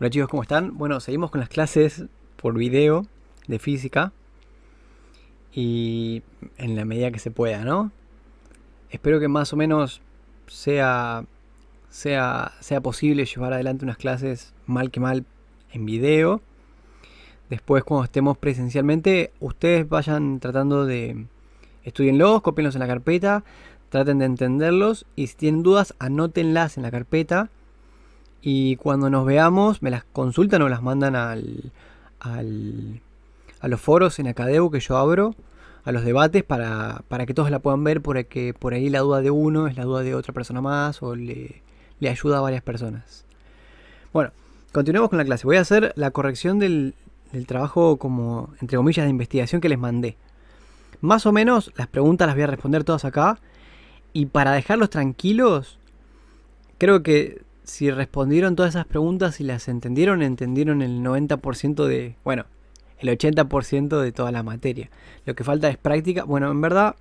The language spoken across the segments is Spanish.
Hola chicos, ¿cómo están? Bueno, seguimos con las clases por video de física y en la medida que se pueda, ¿no? Espero que más o menos sea, sea posible llevar adelante unas clases mal que mal en video. Después, cuando estemos presencialmente, ustedes vayan tratando de estudienlos, copienlos en la carpeta, traten de entenderlos y si tienen dudas, anótenlas en la carpeta. Y cuando nos veamos, me las consultan o las mandan al- a los foros en Acadeu que yo abro, a los debates para que todos la puedan ver, porque por ahí la duda de uno es la duda de otra persona más o le ayuda a varias personas. Bueno, continuemos con la clase. Voy a hacer la corrección del trabajo como, entre comillas, de investigación que les mandé. Más o menos las preguntas las voy a responder todas acá. Y para dejarlos tranquilos, creo que si respondieron todas esas preguntas y las entendieron, entendieron el 90% de, bueno, el 80% de toda la materia. Lo que falta es práctica. Bueno, en verdad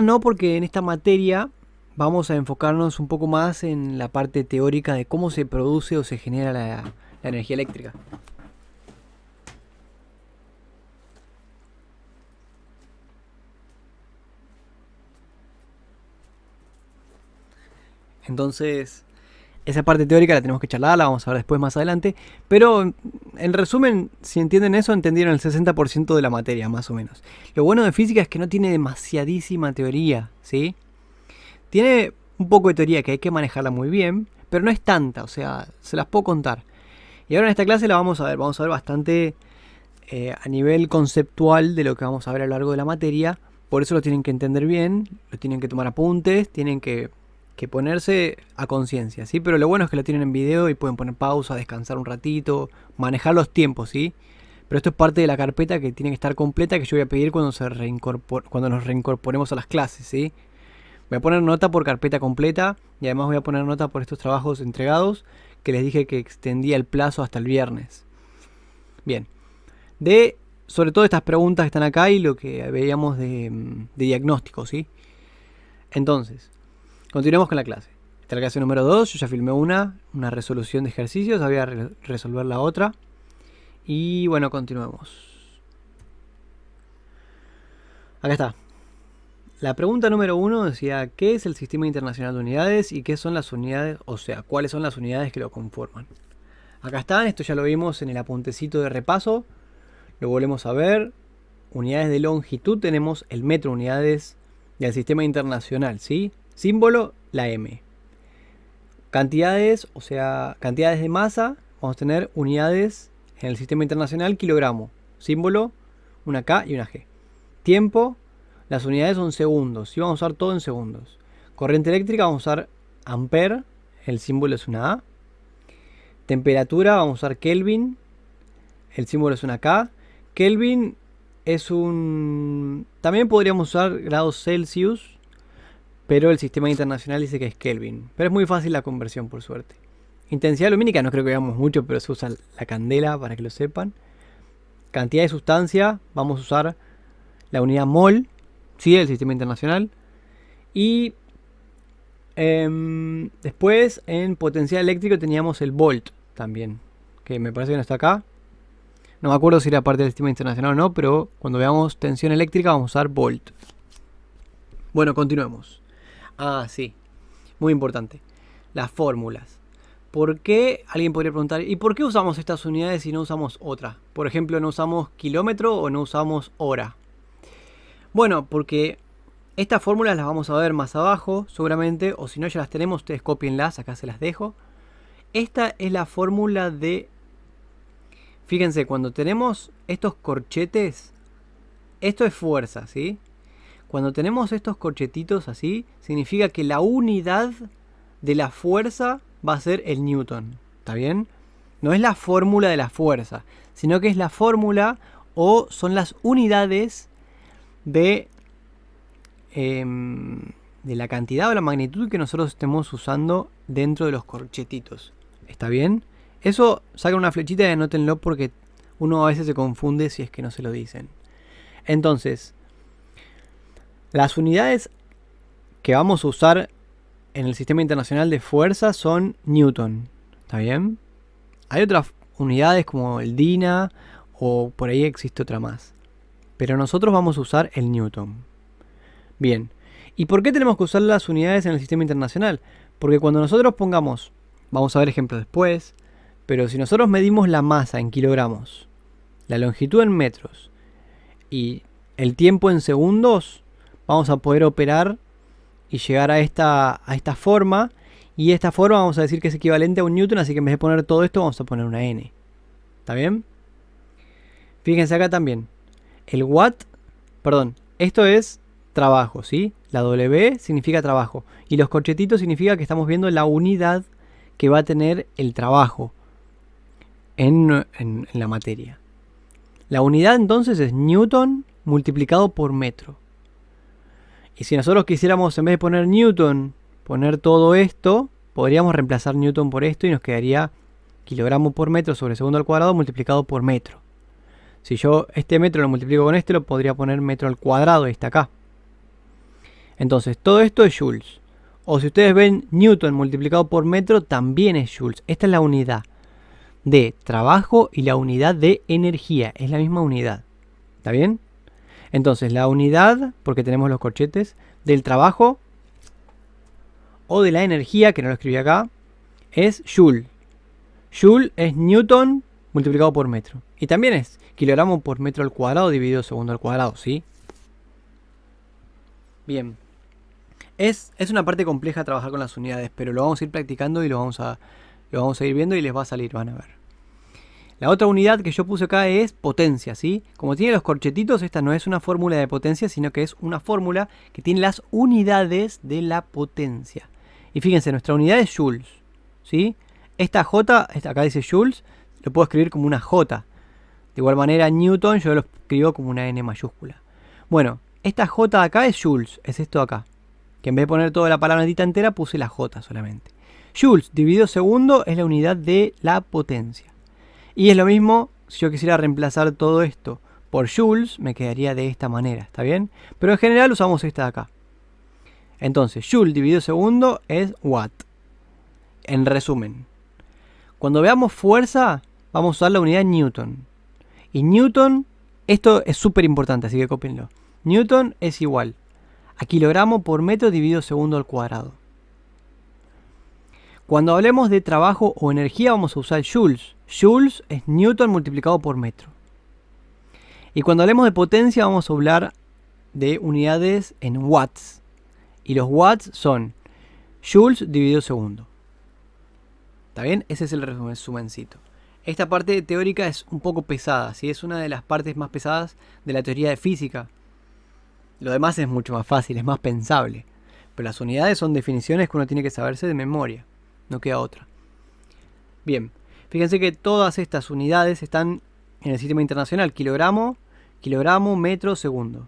no, porque en esta materia vamos a enfocarnos un poco más en la parte teórica de cómo se produce o se genera la energía eléctrica. Entonces, esa parte teórica la tenemos que charlar, la vamos a ver después más adelante. Pero en resumen, si entienden eso, entendieron el 60% de la materia, más o menos. Lo bueno de física es que no tiene demasiadísima teoría, ¿sí? Tiene un poco de teoría que hay que manejarla muy bien, pero no es tanta, o sea, se las puedo contar. Y ahora en esta clase la vamos a ver bastante a nivel conceptual de lo que vamos a ver a lo largo de la materia. Por eso lo tienen que entender bien, lo tienen que tomar apuntes, tienen que ponerse a conciencia, ¿sí? Pero lo bueno es que lo tienen en video y pueden poner pausa, descansar un ratito, manejar los tiempos, ¿sí? Pero esto es parte de la carpeta que tiene que estar completa, que yo voy a pedir cuando, cuando nos reincorporemos a las clases, ¿sí? Voy a poner nota por carpeta completa y además voy a poner nota por estos trabajos entregados que les dije que extendía el plazo hasta el viernes. Bien, sobre todo estas preguntas que están acá y lo que veíamos de diagnóstico, ¿sí? Entonces, continuemos con la clase. Esta es la clase número 2, yo ya filmé una resolución de ejercicios, voy a resolver la otra. Y bueno, continuemos. Acá está. La pregunta número 1 decía, ¿qué es el Sistema Internacional de Unidades y qué son las unidades, o sea, cuáles son las unidades que lo conforman? Acá están, esto ya lo vimos en el apuntecito de repaso, lo volvemos a ver. Unidades de longitud tenemos el metro, unidades del Sistema Internacional, ¿sí? Símbolo, la M. Cantidades, o sea, cantidades de masa, vamos a tener unidades en el Sistema Internacional, kilogramo. Símbolo, una K y una G. Tiempo, las unidades son segundos, ¿sí? Vamos a usar todo en segundos. Corriente eléctrica, vamos a usar ampere, el símbolo es una A. Temperatura, vamos a usar Kelvin, el símbolo es una K. Kelvin es un... También podríamos usar grados Celsius, pero el sistema internacional dice que es Kelvin. Pero es muy fácil la conversión, por suerte. Intensidad lumínica, no creo que veamos mucho, pero se usa la candela para que lo sepan. Cantidad de sustancia, vamos a usar la unidad mol, ¿sí? El sistema internacional. Y después en potencial eléctrico teníamos el volt también, que me parece que no está acá. No me acuerdo si era parte del sistema internacional o no, pero cuando veamos tensión eléctrica vamos a usar volt. Bueno, continuemos. Ah, sí, muy importante. Las fórmulas. ¿Por qué? Alguien podría preguntar, ¿y por qué usamos estas unidades y no usamos otra? Por ejemplo, ¿no usamos kilómetro o no usamos hora? Bueno, porque estas fórmulas las vamos a ver más abajo, seguramente, o si no ya las tenemos, ustedes copienlas, acá se las dejo. Esta es la fórmula de... Fíjense, cuando tenemos estos corchetes, esto es fuerza, ¿sí? Cuando tenemos estos corchetitos así, significa que la unidad de la fuerza va a ser el newton, ¿está bien? No es la fórmula de la fuerza, sino que es la fórmula o son las unidades de la cantidad o la magnitud que nosotros estemos usando dentro de los corchetitos. ¿Está bien? Eso sacan una flechita y anótenlo porque uno a veces se confunde si es que no se lo dicen. Entonces, las unidades que vamos a usar en el sistema internacional de fuerza son newton. ¿Está bien? Hay otras unidades como el DINA o por ahí existe otra más. Pero nosotros vamos a usar el Newton. Bien. ¿Y por qué tenemos que usar las unidades en el sistema internacional? Porque cuando nosotros pongamos, vamos a ver ejemplos después, pero si nosotros medimos la masa en kilogramos, la longitud en metros y el tiempo en segundos, vamos a poder operar y llegar a esta forma. Y esta forma vamos a decir que es equivalente a un Newton, así que en vez de poner todo esto vamos a poner una N. ¿Está bien? Fíjense acá también. El watt, perdón, esto es trabajo, ¿sí? La W significa trabajo. Y los corchetitos significa que estamos viendo la unidad que va a tener el trabajo en la materia. La unidad entonces es Newton multiplicado por metro. Y si nosotros quisiéramos, en vez de poner Newton, poner todo esto, podríamos reemplazar Newton por esto y nos quedaría kilogramo por metro sobre segundo al cuadrado multiplicado por metro. Si yo este metro lo multiplico con este, lo podría poner metro al cuadrado y está acá. Entonces, todo esto es joules. O si ustedes ven Newton multiplicado por metro, también es joules. Esta es la unidad de trabajo y la unidad de energía. Es la misma unidad. ¿Está bien? Entonces, la unidad, porque tenemos los corchetes, del trabajo o de la energía, que no lo escribí acá, es joule. Joule es Newton multiplicado por metro. Y también es kilogramo por metro al cuadrado dividido segundo al cuadrado, ¿sí? Bien. Es una parte compleja trabajar con las unidades, pero lo vamos a ir practicando y lo vamos a ir viendo y les va a salir, van a ver. La otra unidad que yo puse acá es potencia, ¿sí? Como tiene los corchetitos, esta no es una fórmula de potencia, sino que es una fórmula que tiene las unidades de la potencia. Y fíjense, nuestra unidad es joules, ¿sí? Esta J, acá dice joules, lo puedo escribir como una J. De igual manera, Newton yo lo escribo como una N mayúscula. Bueno, esta J de acá es joules, es esto de acá. Que en vez de poner toda la palabra entera, puse la J solamente. Joules dividido segundo es la unidad de la potencia. Y es lo mismo, si yo quisiera reemplazar todo esto por joules, me quedaría de esta manera, ¿está bien? Pero en general usamos esta de acá. Entonces, joule dividido segundo es watt. En resumen, cuando veamos fuerza, vamos a usar la unidad Newton. Y Newton, esto es súper importante, así que cópienlo. Newton es igual a kilogramo por metro dividido segundo al cuadrado. Cuando hablemos de trabajo o energía vamos a usar joules. Joules es Newton multiplicado por metro. Y cuando hablemos de potencia vamos a hablar de unidades en watts. Y los watts son joules dividido segundo. ¿Está bien? Ese es el resumencito. Esta parte teórica es un poco pesada, ¿sí? Es una de las partes más pesadas de la teoría de física. Lo demás es mucho más fácil, es más pensable. Pero las unidades son definiciones que uno tiene que saberse de memoria. No queda otra. Bien, fíjense que todas estas unidades están en el sistema internacional. Kilogramo, metro, segundo.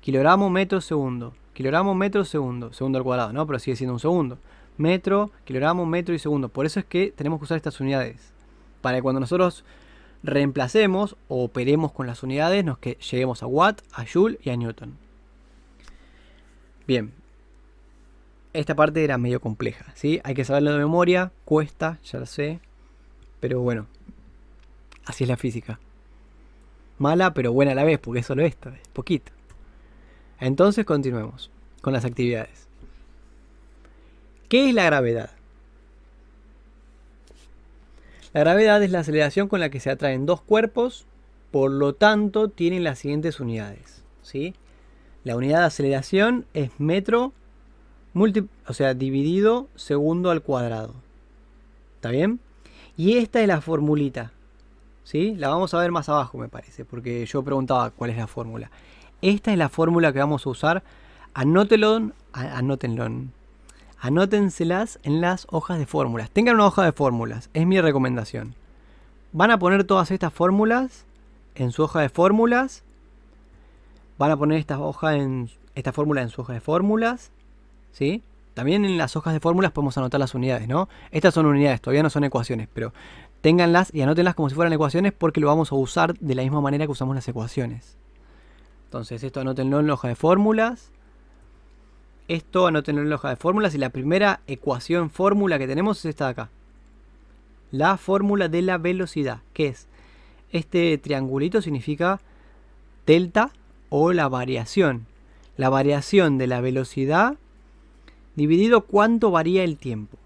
Kilogramo, metro, segundo. Kilogramo, metro, segundo. Segundo al cuadrado, ¿no? Pero sigue siendo un segundo. Metro, kilogramo, metro y segundo. Por eso es que tenemos que usar estas unidades. Para que cuando nosotros reemplacemos o operemos con las unidades, lleguemos a watt, a joule y a newton. Bien. Esta parte era medio compleja, ¿sí? Hay que saberlo de memoria, cuesta, ya lo sé. Pero bueno, así es la física. Mala, pero buena a la vez, porque es solo esto, es poquito. Entonces continuemos con las actividades. ¿Qué es la gravedad? La gravedad es la aceleración con la que se atraen dos cuerpos, por lo tanto tienen las siguientes unidades, ¿sí? La unidad de aceleración es metro dividido segundo al cuadrado. ¿Está bien? Y esta es la formulita, ¿sí? La vamos a ver más abajo, me parece, porque yo preguntaba cuál es la fórmula. Esta es la fórmula que vamos a usar. Anótenselas en las hojas de fórmulas. Tengan una hoja de fórmulas, es mi recomendación. Van a poner todas estas fórmulas en su hoja de fórmulas. Van a poner esta fórmula en su hoja de fórmulas, ¿sí? También en las hojas de fórmulas podemos anotar las unidades, ¿no? Estas son unidades, todavía no son ecuaciones, pero ténganlas y anótenlas como si fueran ecuaciones porque lo vamos a usar de la misma manera que usamos las ecuaciones. Entonces esto anótenlo en la hoja de fórmulas. Esto anótenlo en la hoja de fórmulas y la primera ecuación fórmula que tenemos es esta de acá. la fórmula de la velocidad, que es este triangulito significa delta o la variación. La variación de la velocidad dividido cuánto varía el tiempo.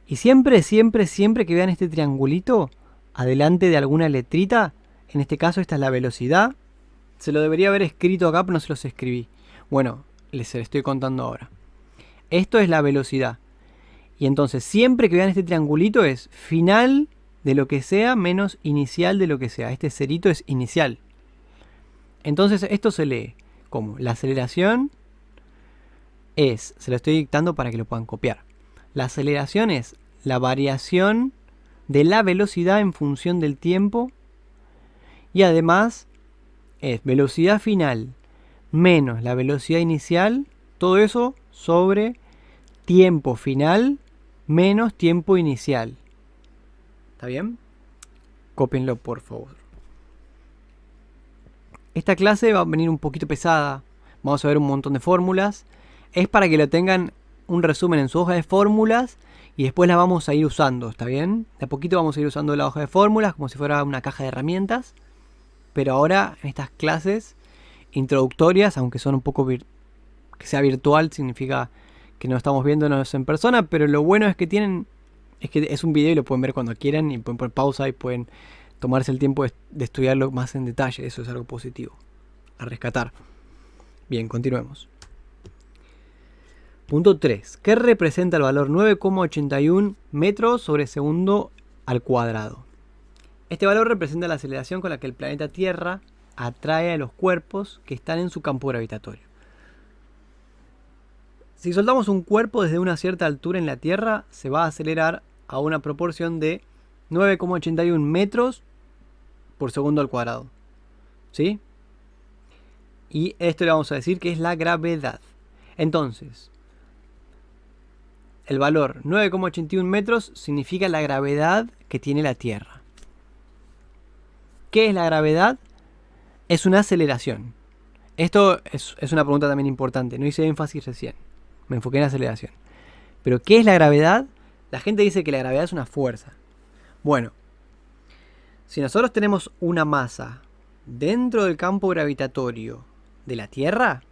Y siempre, siempre, siempre que vean este triangulito adelante de alguna letrita, en este caso esta es la velocidad, se lo debería haber escrito acá, pero no se los escribí. Bueno, les estoy contando ahora. Esto es la velocidad. Y entonces siempre que vean este triangulito es final de lo que sea menos inicial de lo que sea. Este cerito es inicial. Entonces esto se lee como la aceleración es, se lo estoy dictando para que lo puedan copiar. La aceleración es la variación de la velocidad en función del tiempo y además es velocidad final menos la velocidad inicial, todo eso sobre tiempo final menos tiempo inicial. ¿Está bien? Cópienlo por favor. Esta clase va a venir un poquito pesada. Vamos a ver un montón de fórmulas. Es para que lo tengan un resumen en su hoja de fórmulas y después la vamos a ir usando, ¿está bien? De a poquito vamos a ir usando la hoja de fórmulas como si fuera una caja de herramientas. Pero ahora en estas clases introductorias, aunque son un poco que sea virtual, significa que no estamos viéndonos en persona, pero lo bueno es que es un video y lo pueden ver cuando quieran y pueden poner pausa y pueden tomarse el tiempo de estudiarlo más en detalle. Eso es algo positivo a rescatar. Bien, continuemos. Punto 3. ¿Qué representa el valor 9,81 metros sobre segundo al cuadrado? Este valor representa la aceleración con la que el planeta Tierra atrae a los cuerpos que están en su campo gravitatorio. Si soltamos un cuerpo desde una cierta altura en la Tierra, se va a acelerar a una proporción de 9,81 metros por segundo al cuadrado. ¿Sí? Y esto le vamos a decir que es la gravedad. Entonces, el valor 9,81 metros significa la gravedad que tiene la Tierra. ¿Qué es la gravedad? Es una aceleración. Esto es una pregunta también importante. No hice énfasis recién. Me enfoqué en la aceleración. Pero ¿qué es la gravedad? La gente dice que la gravedad es una fuerza. Bueno, si nosotros tenemos una masa dentro del campo gravitatorio de la Tierra,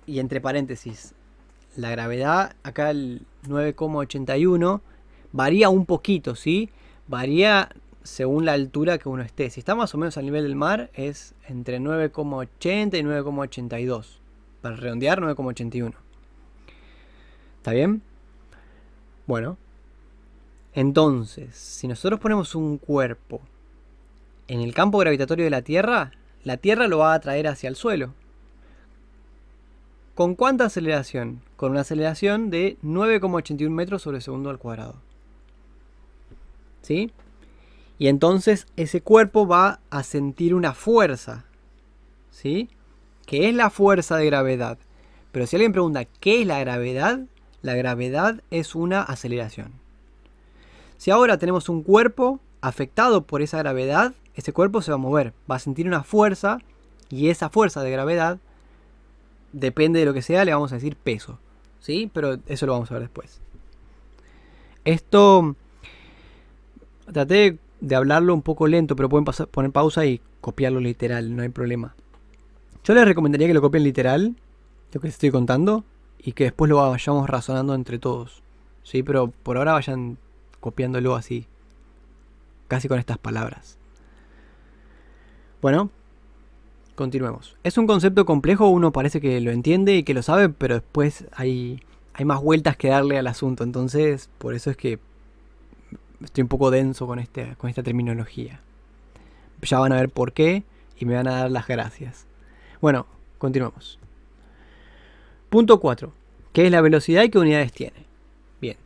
y entre paréntesis, la gravedad, acá el 9,81, varía un poquito, ¿sí? Varía según la altura que uno esté. Si está más o menos al nivel del mar, es entre 9,80 y 9,82. Para redondear, 9,81. ¿Está bien? Bueno. Entonces, si nosotros ponemos un cuerpo en el campo gravitatorio de la Tierra lo va a atraer hacia el suelo. ¿Con cuánta aceleración? Con una aceleración de 9,81 metros sobre segundo al cuadrado. ¿Sí? Y entonces ese cuerpo va a sentir una fuerza. ¿Sí? Que es la fuerza de gravedad. Pero si alguien pregunta, ¿qué es la gravedad es una aceleración. Si ahora tenemos un cuerpo afectado por esa gravedad, ese cuerpo se va a mover, va a sentir una fuerza, y esa fuerza de gravedad, depende de lo que sea, le vamos a decir peso. ¿Sí? Pero eso lo vamos a ver después. Esto, traté de hablarlo un poco lento, pero pueden poner pausa y copiarlo literal, no hay problema. Yo les recomendaría que lo copien literal, lo que les estoy contando, y que después lo vayamos razonando entre todos. ¿Sí? Pero por ahora vayan copiándolo así, casi con estas palabras. Bueno, continuemos. Es un concepto complejo, uno parece que lo entiende y que lo sabe, pero después hay más vueltas que darle al asunto. Entonces, por eso es que estoy un poco denso con esta terminología. Ya van a ver por qué y me van a dar las gracias. Bueno, continuemos. Punto 4. ¿Qué es la velocidad y qué unidades tiene? Bien.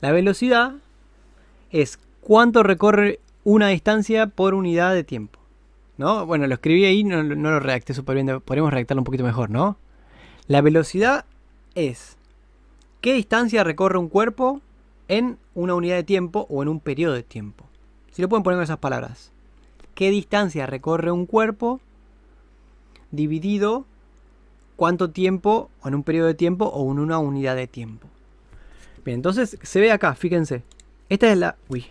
La velocidad es cuánto recorre una distancia por unidad de tiempo, ¿no? Bueno, lo escribí ahí, no lo redacté súper bien. Podríamos redactarlo un poquito mejor, ¿no? La velocidad es qué distancia recorre un cuerpo en una unidad de tiempo o en un periodo de tiempo. Si lo pueden poner con esas palabras. ¿Qué distancia recorre un cuerpo dividido cuánto tiempo, o en un periodo de tiempo o en una unidad de tiempo? Bien, entonces se ve acá, fíjense. Esta es la... Uy.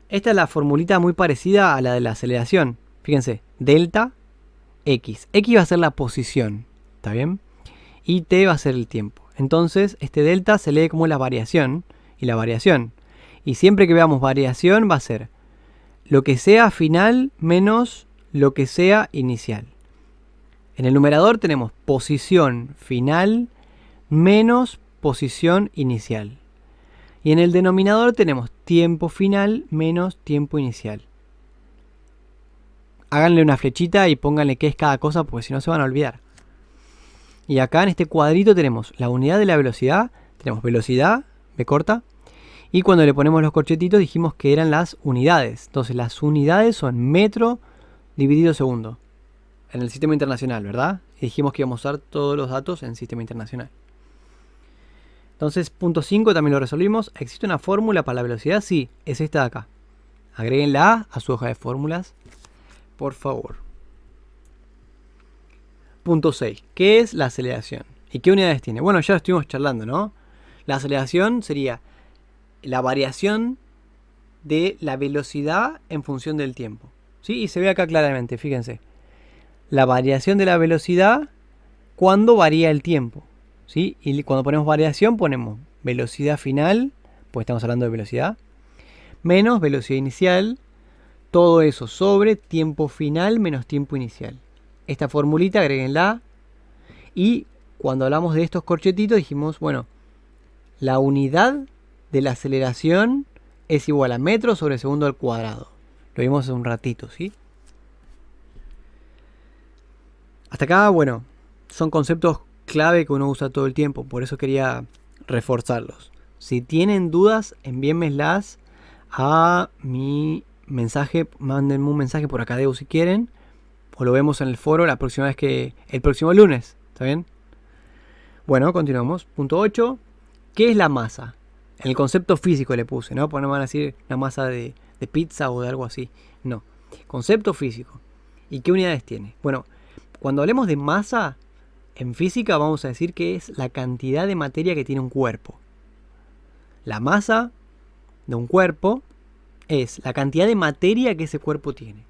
Esta es la formulita muy parecida a la de la aceleración. Fíjense, delta X. X va a ser la posición, ¿está bien? Y T va a ser el tiempo. Entonces, este delta se lee como la variación y la variación. Y siempre que veamos variación va a ser lo que sea final menos lo que sea inicial. En el numerador tenemos posición final menos posición inicial. Y en el denominador tenemos tiempo final menos tiempo inicial. Háganle una flechita y pónganle qué es cada cosa porque si no se van a olvidar. Y acá en este cuadrito tenemos la unidad de la velocidad. Tenemos velocidad, B corta. Y cuando le ponemos los corchetitos dijimos que eran las unidades. Entonces las unidades son metro dividido segundo. En el sistema internacional, ¿verdad? Y dijimos que íbamos a usar todos los datos en sistema internacional. Entonces, punto 5 también lo resolvimos. ¿Existe una fórmula para la velocidad? Sí, es esta de acá. Agréguenla a su hoja de fórmulas, por favor. Punto 6. ¿Qué es la aceleración? ¿Y qué unidades tiene? Bueno, ya lo estuvimos charlando, ¿no? La aceleración sería la variación de la velocidad en función del tiempo. ¿Sí? Y se ve acá claramente, fíjense. La variación de la velocidad cuando varía el tiempo. ¿Sí? Y cuando ponemos variación ponemos velocidad final, pues estamos hablando de velocidad, menos velocidad inicial, todo eso sobre tiempo final menos tiempo inicial. Esta formulita agréguenla. Y cuando hablamos de estos corchetitos dijimos, bueno, la unidad de la aceleración es igual a metro sobre segundo al cuadrado. Lo vimos hace un ratito, ¿sí? Hasta acá, bueno, son conceptos clave que uno usa todo el tiempo, por eso quería reforzarlos. Si tienen dudas, envíenmelas a mi mensaje, mándenme un mensaje por acá si quieren, o lo vemos en el foro la próxima vez el próximo lunes, ¿está bien? Bueno, continuamos. Punto 8. ¿Qué es la masa? En el concepto físico le puse, ¿no? Porque no me van a decir una masa de pizza o de algo así. No. Concepto físico. ¿Y qué unidades tiene? Bueno, cuando hablemos de masa, en física vamos a decir que es la cantidad de materia que tiene un cuerpo. La masa de un cuerpo es la cantidad de materia que ese cuerpo tiene.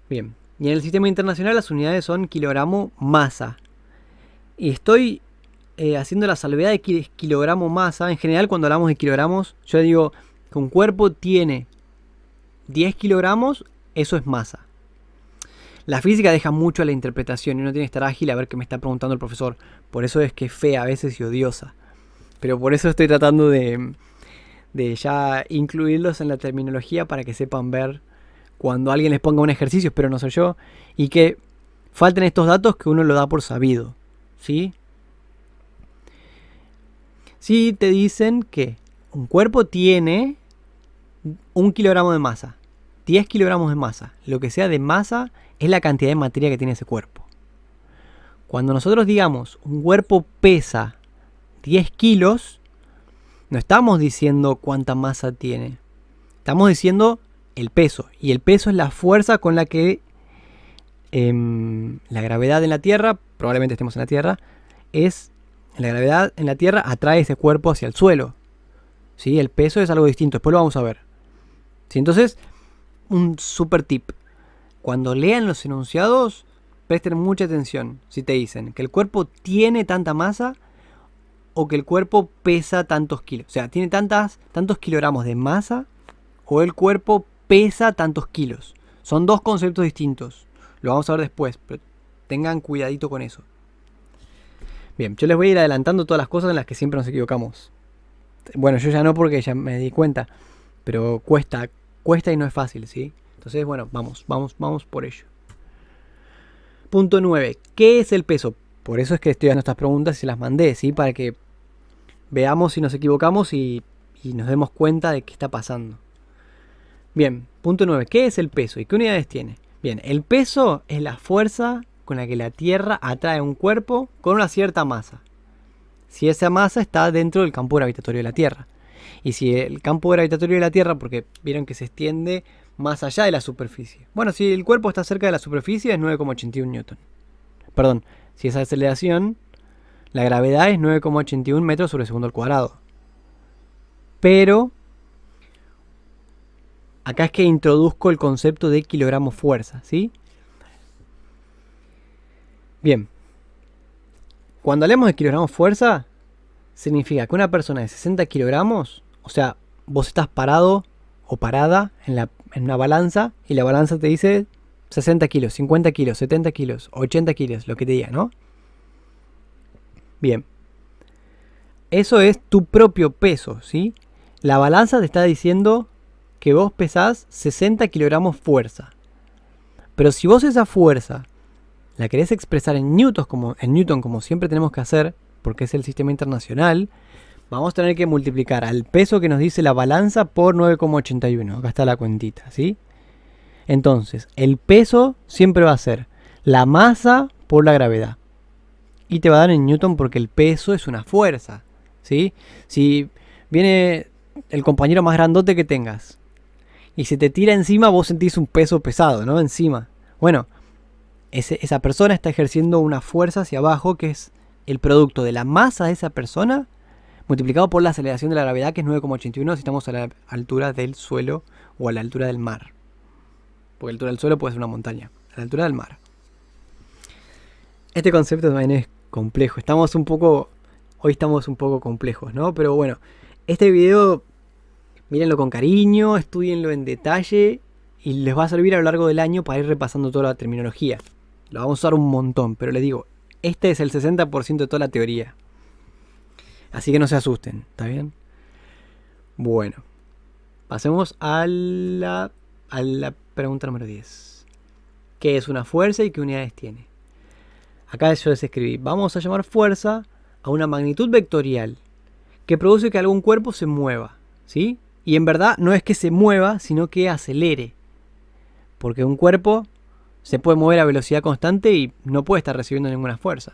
Bien, y en el sistema internacional las unidades son kilogramo masa. Y estoy haciendo la salvedad de que es kilogramo masa. En general cuando hablamos de kilogramos, yo digo que un cuerpo tiene 10 kilogramos, eso es masa. La física deja mucho a la interpretación y uno tiene que estar ágil a ver qué me está preguntando el profesor. Por eso es que es fea a veces y odiosa. Pero por eso estoy tratando de ya incluirlos en la terminología para que sepan ver cuando alguien les ponga un ejercicio, espero no soy yo, y que falten estos datos que uno lo da por sabido. ¿Sí? Si te dicen que un cuerpo tiene 1 kilogramo de masa, 10 kilogramos de masa, lo que sea de masa es la cantidad de materia que tiene ese cuerpo. Cuando nosotros digamos un cuerpo pesa 10 kilos, no estamos diciendo cuánta masa tiene. Estamos diciendo el peso. Y el peso es la fuerza con la que la gravedad en la Tierra, probablemente estemos en la Tierra, la gravedad en la Tierra atrae ese cuerpo hacia el suelo. ¿Sí? El peso es algo distinto, después lo vamos a ver. ¿Sí? Entonces, un super tip. Cuando lean los enunciados, presten mucha atención si te dicen que el cuerpo tiene tanta masa o que el cuerpo pesa tantos kilos. O sea, tiene tantos kilogramos de masa o el cuerpo pesa tantos kilos. Son dos conceptos distintos. Lo vamos a ver después, pero tengan cuidadito con eso. Bien, yo les voy a ir adelantando todas las cosas en las que siempre nos equivocamos. Bueno, yo ya no porque ya me di cuenta, pero cuesta y no es fácil, ¿sí? Entonces, bueno, vamos por ello. Punto 9. ¿Qué es el peso? Por eso es que estoy dando estas preguntas y se las mandé, ¿sí? Para que veamos si nos equivocamos y nos demos cuenta de qué está pasando. Bien, punto 9. ¿Qué es el peso y qué unidades tiene? Bien, el peso es la fuerza con la que la Tierra atrae un cuerpo con una cierta masa. Si esa masa está dentro del campo gravitatorio de la Tierra. Y si el campo gravitatorio de la Tierra, porque vieron que se extiende más allá de la superficie. Bueno, si el cuerpo está cerca de la superficie es 9,81 newton. Perdón, si esa aceleración La gravedad es 9,81 metros sobre segundo al cuadrado. Pero acá es que introduzco el concepto de kilogramos fuerza, ¿sí? Bien. Cuando hablemos de kilogramos fuerza, significa que una persona de 60 kilogramos, o sea, vos estás parado o parada en una balanza y la balanza te dice 60 kilos, 50 kilos, 70 kilos, 80 kilos, lo que te diga, ¿no? Bien. Eso es tu propio peso, ¿sí? La balanza te está diciendo que vos pesás 60 kilogramos fuerza. Pero si vos esa fuerza la querés expresar en newton como siempre tenemos que hacer, porque es el sistema internacional, vamos a tener que multiplicar al peso que nos dice la balanza por 9,81. Acá está la cuentita, ¿sí? Entonces, el peso siempre va a ser la masa por la gravedad. Y te va a dar en newton porque el peso es una fuerza, ¿sí? Si viene el compañero más grandote que tengas y se te tira encima, vos sentís un peso pesado, ¿no? Encima. Bueno, esa persona está ejerciendo una fuerza hacia abajo que es el producto de la masa de esa persona multiplicado por la aceleración de la gravedad, que es 9,81 si estamos a la altura del suelo o a la altura del mar. Porque la altura del suelo puede ser una montaña. A la altura del mar. Este concepto también es complejo. Hoy estamos un poco complejos, ¿no? Pero bueno, este video, mírenlo con cariño, estudienlo en detalle y les va a servir a lo largo del año para ir repasando toda la terminología. Lo vamos a usar un montón, pero les digo, este es el 60% de toda la teoría. Así que no se asusten, ¿está bien? Bueno, pasemos a la pregunta número 10. ¿Qué es una fuerza y qué unidades tiene? Acá yo les escribí, vamos a llamar fuerza a una magnitud vectorial que produce que algún cuerpo se mueva, ¿sí? Y en verdad no es que se mueva, sino que acelere. Porque un cuerpo se puede mover a velocidad constante y no puede estar recibiendo ninguna fuerza.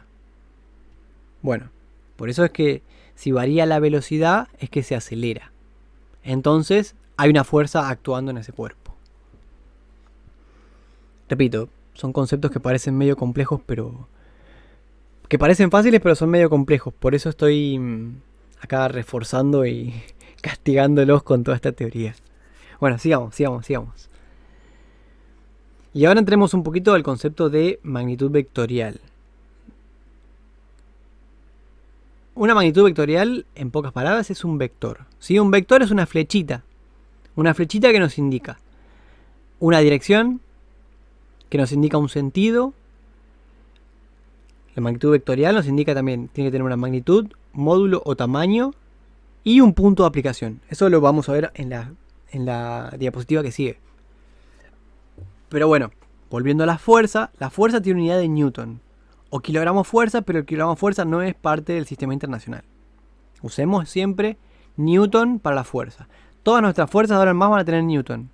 Bueno, por eso es que si varía la velocidad es que se acelera. Entonces hay una fuerza actuando en ese cuerpo. Repito, son conceptos que parecen medio complejos, pero que parecen fáciles, pero son medio complejos. Por eso estoy acá reforzando y castigándolos con toda esta teoría. Bueno, sigamos. Y ahora entremos un poquito al concepto de magnitud vectorial. Una magnitud vectorial, en pocas palabras, es un vector. ¿Sí? Un vector es una flechita. Una flechita que nos indica una dirección, que nos indica un sentido. La magnitud vectorial nos indica también, tiene que tener una magnitud, módulo o tamaño y un punto de aplicación. Eso lo vamos a ver en la diapositiva que sigue. Pero bueno, volviendo a la fuerza tiene unidad de newton o kilogramos fuerza, pero el kilogramo fuerza no es parte del sistema internacional. Usemos siempre newton para la fuerza. Todas nuestras fuerzas ahora en más van a tener newton.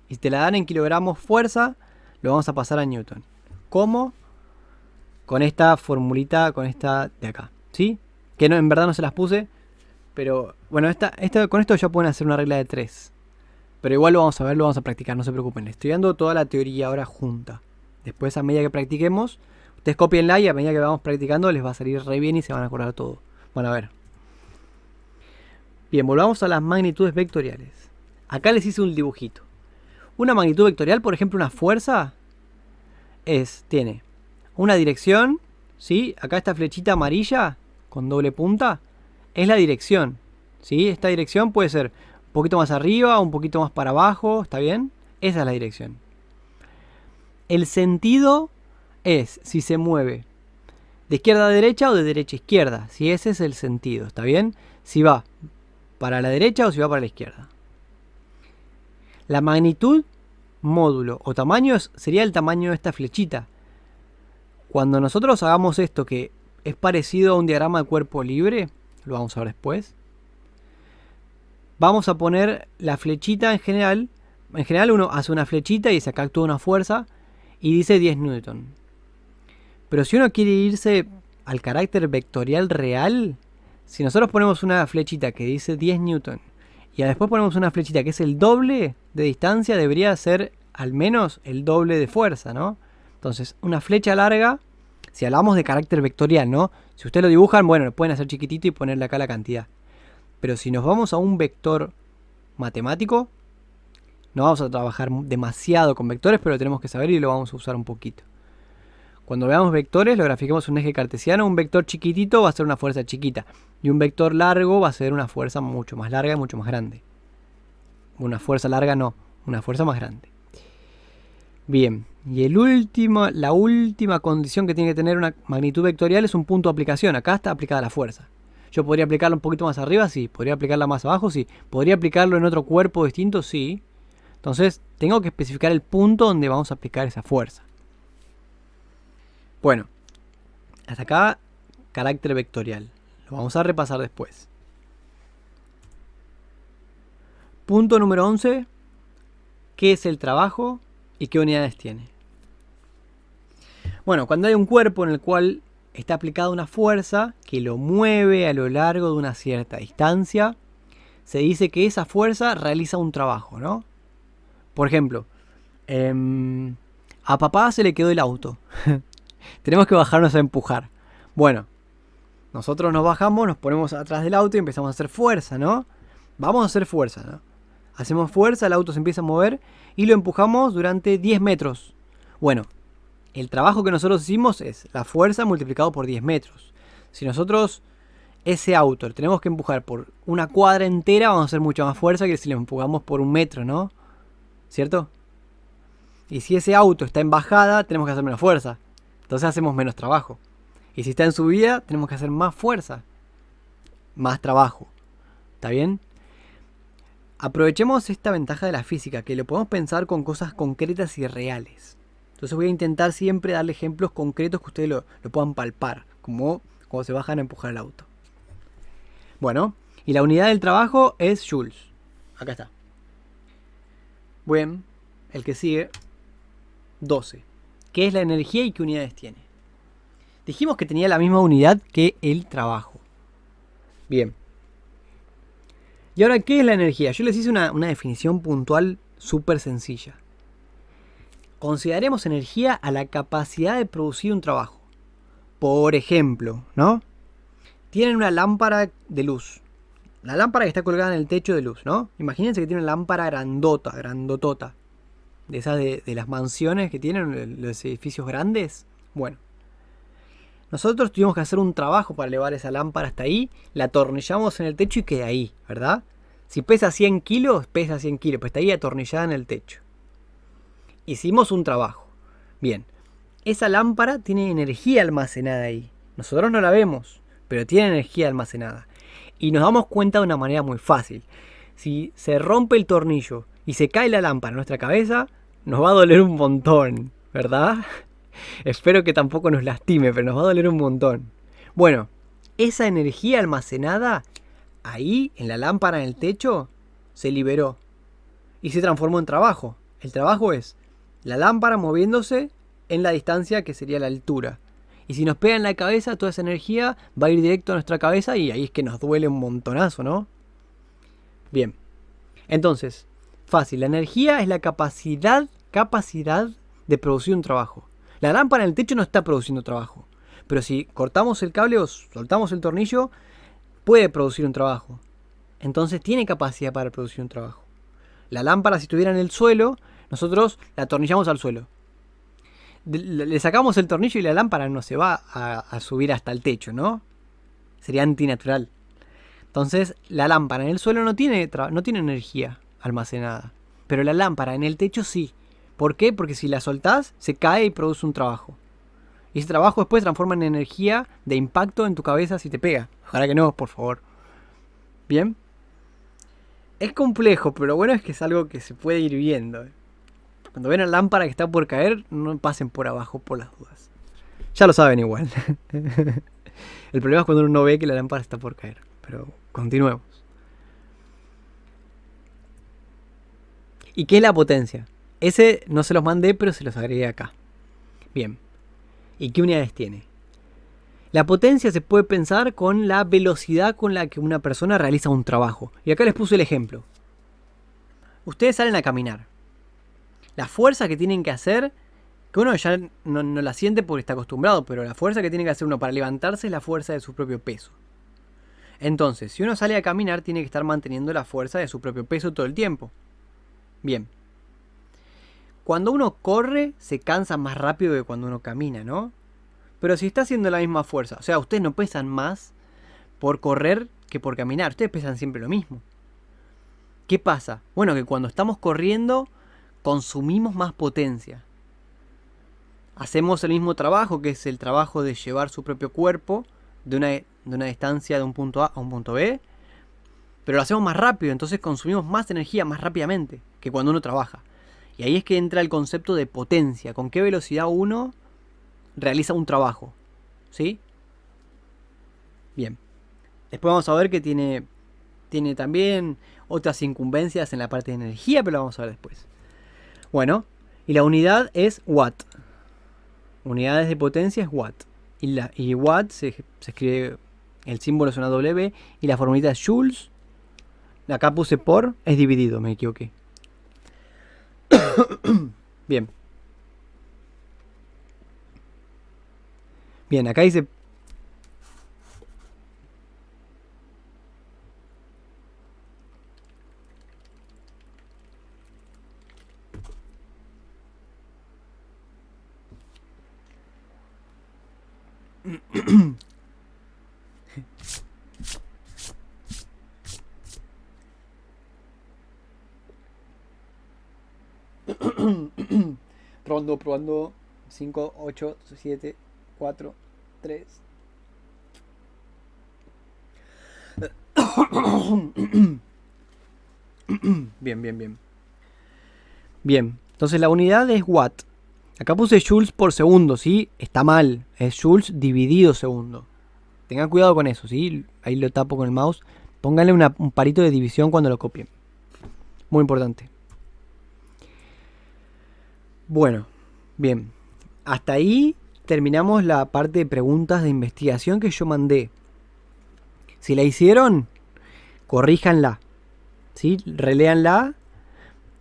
Y si te la dan en kilogramos fuerza, lo vamos a pasar a newton. ¿Cómo? Con esta formulita, con esta de acá, ¿sí? Que no, en verdad no se las puse, pero bueno, con esto ya pueden hacer una regla de 3. Pero igual lo vamos a ver, lo vamos a practicar, no se preocupen. Estoy dando toda la teoría ahora junta. Después, a medida que practiquemos, ustedes copienla y a medida que vamos practicando les va a salir re bien y se van a acordar todo. Van a ver. Bien, volvamos a las magnitudes vectoriales. Acá les hice un dibujito. Una magnitud vectorial, por ejemplo, una fuerza, tiene una dirección, ¿sí? Acá esta flechita amarilla con doble punta es la dirección, ¿sí? Esta dirección puede ser un poquito más arriba, un poquito más para abajo, ¿está bien? Esa es la dirección. El sentido es si se mueve de izquierda a derecha o de derecha a izquierda, si ese es el sentido, ¿está bien? Si va para la derecha o si va para la izquierda. La magnitud, módulo o tamaño sería el tamaño de esta flechita. Cuando nosotros hagamos esto, que es parecido a un diagrama de cuerpo libre, lo vamos a ver después, vamos a poner la flechita en general. En general uno hace una flechita y acá actúa una fuerza y dice 10 newton. Pero si uno quiere irse al carácter vectorial real, si nosotros ponemos una flechita que dice 10 newton y después ponemos una flechita que es el doble de distancia, debería ser al menos el doble de fuerza, ¿no? Entonces, una flecha larga, si hablamos de carácter vectorial, ¿no? Si ustedes lo dibujan, bueno, lo pueden hacer chiquitito y ponerle acá la cantidad. Pero si nos vamos a un vector matemático, no vamos a trabajar demasiado con vectores, pero lo tenemos que saber y lo vamos a usar un poquito. Cuando veamos vectores, lo grafiquemos en un eje cartesiano. Un vector chiquitito va a ser una fuerza chiquita. Y un vector largo va a ser una fuerza mucho más larga y mucho más grande. Una fuerza larga no, una fuerza más grande. Bien, y la última condición que tiene que tener una magnitud vectorial es un punto de aplicación. Acá está aplicada la fuerza. Yo podría aplicarla un poquito más arriba, sí. Podría aplicarla más abajo, sí. Podría aplicarlo en otro cuerpo distinto, sí. Entonces, tengo que especificar el punto donde vamos a aplicar esa fuerza. Bueno, hasta acá, carácter vectorial. Lo vamos a repasar después. Punto número 11. ¿Qué es el trabajo y qué unidades tiene? Bueno, cuando hay un cuerpo en el cual está aplicada una fuerza que lo mueve a lo largo de una cierta distancia, se dice que esa fuerza realiza un trabajo, ¿no? Por ejemplo, a papá se le quedó el auto. Tenemos que bajarnos a empujar. Bueno, nosotros nos bajamos, nos ponemos atrás del auto y empezamos a hacer fuerza, ¿no? Vamos a hacer fuerza, ¿no? Hacemos fuerza, el auto se empieza a mover y lo empujamos durante 10 metros. Bueno, el trabajo que nosotros hicimos es la fuerza multiplicado por 10 metros. Si nosotros ese auto lo tenemos que empujar por una cuadra entera, vamos a hacer mucha más fuerza que si lo empujamos por 1 metro, ¿no? ¿Cierto? Y si ese auto está en bajada, tenemos que hacer menos fuerza. Entonces hacemos menos trabajo. Y si está en subida, tenemos que hacer más fuerza. Más trabajo. ¿Está bien? Aprovechemos esta ventaja de la física, que lo podemos pensar con cosas concretas y reales. Entonces voy a intentar siempre darle ejemplos concretos que ustedes lo puedan palpar, como cuando se bajan a empujar el auto. Bueno, y la unidad del trabajo es joules. Acá está. Bien, el que sigue, 12. ¿Qué es la energía y qué unidades tiene? Dijimos que tenía la misma unidad que el trabajo. Bien. ¿Y ahora qué es la energía? Yo les hice una definición puntual súper sencilla. Consideremos energía a la capacidad de producir un trabajo. Por ejemplo, ¿no? Tienen una lámpara de luz. La lámpara que está colgada en el techo de luz, ¿no? Imagínense que tiene una lámpara grandotota. De esas de las mansiones que tienen, los edificios grandes. Bueno. Nosotros tuvimos que hacer un trabajo para elevar esa lámpara hasta ahí. La atornillamos en el techo y queda ahí, ¿verdad? Si pesa 100 kilos, pesa 100 kilos. Pues está ahí atornillada en el techo. Hicimos un trabajo. Bien. Esa lámpara tiene energía almacenada ahí. Nosotros no la vemos, pero tiene energía almacenada. Y nos damos cuenta de una manera muy fácil. Si se rompe el tornillo y se cae la lámpara en nuestra cabeza, nos va a doler un montón, ¿verdad? Espero que tampoco nos lastime, pero nos va a doler un montón. Bueno, esa energía almacenada ahí, en la lámpara en el techo, se liberó y se transformó en trabajo. El trabajo es la lámpara moviéndose en la distancia que sería la altura. Y si nos pega en la cabeza, toda esa energía va a ir directo a nuestra cabeza y ahí es que nos duele un montonazo, ¿no? Bien. Entonces, fácil. La energía es la capacidad de producir un trabajo. La lámpara en el techo no está produciendo trabajo. Pero si cortamos el cable o soltamos el tornillo, puede producir un trabajo. Entonces tiene capacidad para producir un trabajo. La lámpara, si estuviera en el suelo, nosotros la atornillamos al suelo. Le sacamos el tornillo y la lámpara no se va a subir hasta el techo, ¿no? Sería antinatural. Entonces, la lámpara en el suelo no tiene energía almacenada. Pero la lámpara en el techo sí. ¿Por qué? Porque si la soltás, se cae y produce un trabajo. Y ese trabajo después se transforma en energía de impacto en tu cabeza si te pega. Ojalá que no, por favor. ¿Bien? Es complejo, pero lo bueno es que es algo que se puede ir viendo. Cuando ven la lámpara que está por caer, no pasen por abajo por las dudas. Ya lo saben igual. El problema es cuando uno no ve que la lámpara está por caer. Pero continuemos. ¿Y qué es la potencia? Ese no se los mandé, pero se los agregué acá. Bien. ¿Y qué unidades tiene? La potencia se puede pensar con la velocidad con la que una persona realiza un trabajo. Y acá les puse el ejemplo. Ustedes salen a caminar. La fuerza que tienen que hacer que uno ya no la siente porque está acostumbrado, pero la fuerza que tiene que hacer uno para levantarse es la fuerza de su propio peso. Entonces, si uno sale a caminar, tiene que estar manteniendo la fuerza de su propio peso todo el tiempo. Bien. Cuando uno corre, se cansa más rápido que cuando uno camina, ¿no? Pero si está haciendo la misma fuerza, o sea, ustedes no pesan más por correr que por caminar, ustedes pesan siempre lo mismo. ¿Qué pasa? Bueno, que cuando estamos corriendo, consumimos más potencia. Hacemos el mismo trabajo, que es el trabajo de llevar su propio cuerpo de una distancia de un punto A a un punto B, pero lo hacemos más rápido, entonces consumimos más energía más rápidamente que cuando uno trabaja. Y ahí es que entra el concepto de potencia, con qué velocidad uno realiza un trabajo. ¿Sí? Bien. Después vamos a ver que tiene también otras incumbencias en la parte de energía, pero lo vamos a ver después. Bueno, y la unidad es watt. Unidades de potencia es watt. Y watt se escribe, el símbolo es una W, y la formulita es joules. Acá puse por, es dividido, me equivoqué. Bien. Bien, acá dice... Probando. 5, 8, 7, 4, 3. Bien. Bien, entonces la unidad es watt. Acá puse joules por segundo, ¿sí? Está mal, es joules dividido segundo. Tengan cuidado con eso, ¿sí? Ahí lo tapo con el mouse. Pónganle un parito de división cuando lo copien. Muy importante. Bueno, bien. Hasta ahí terminamos la parte de preguntas de investigación que yo mandé. Si la hicieron, corríjanla, ¿sí? Reléanla.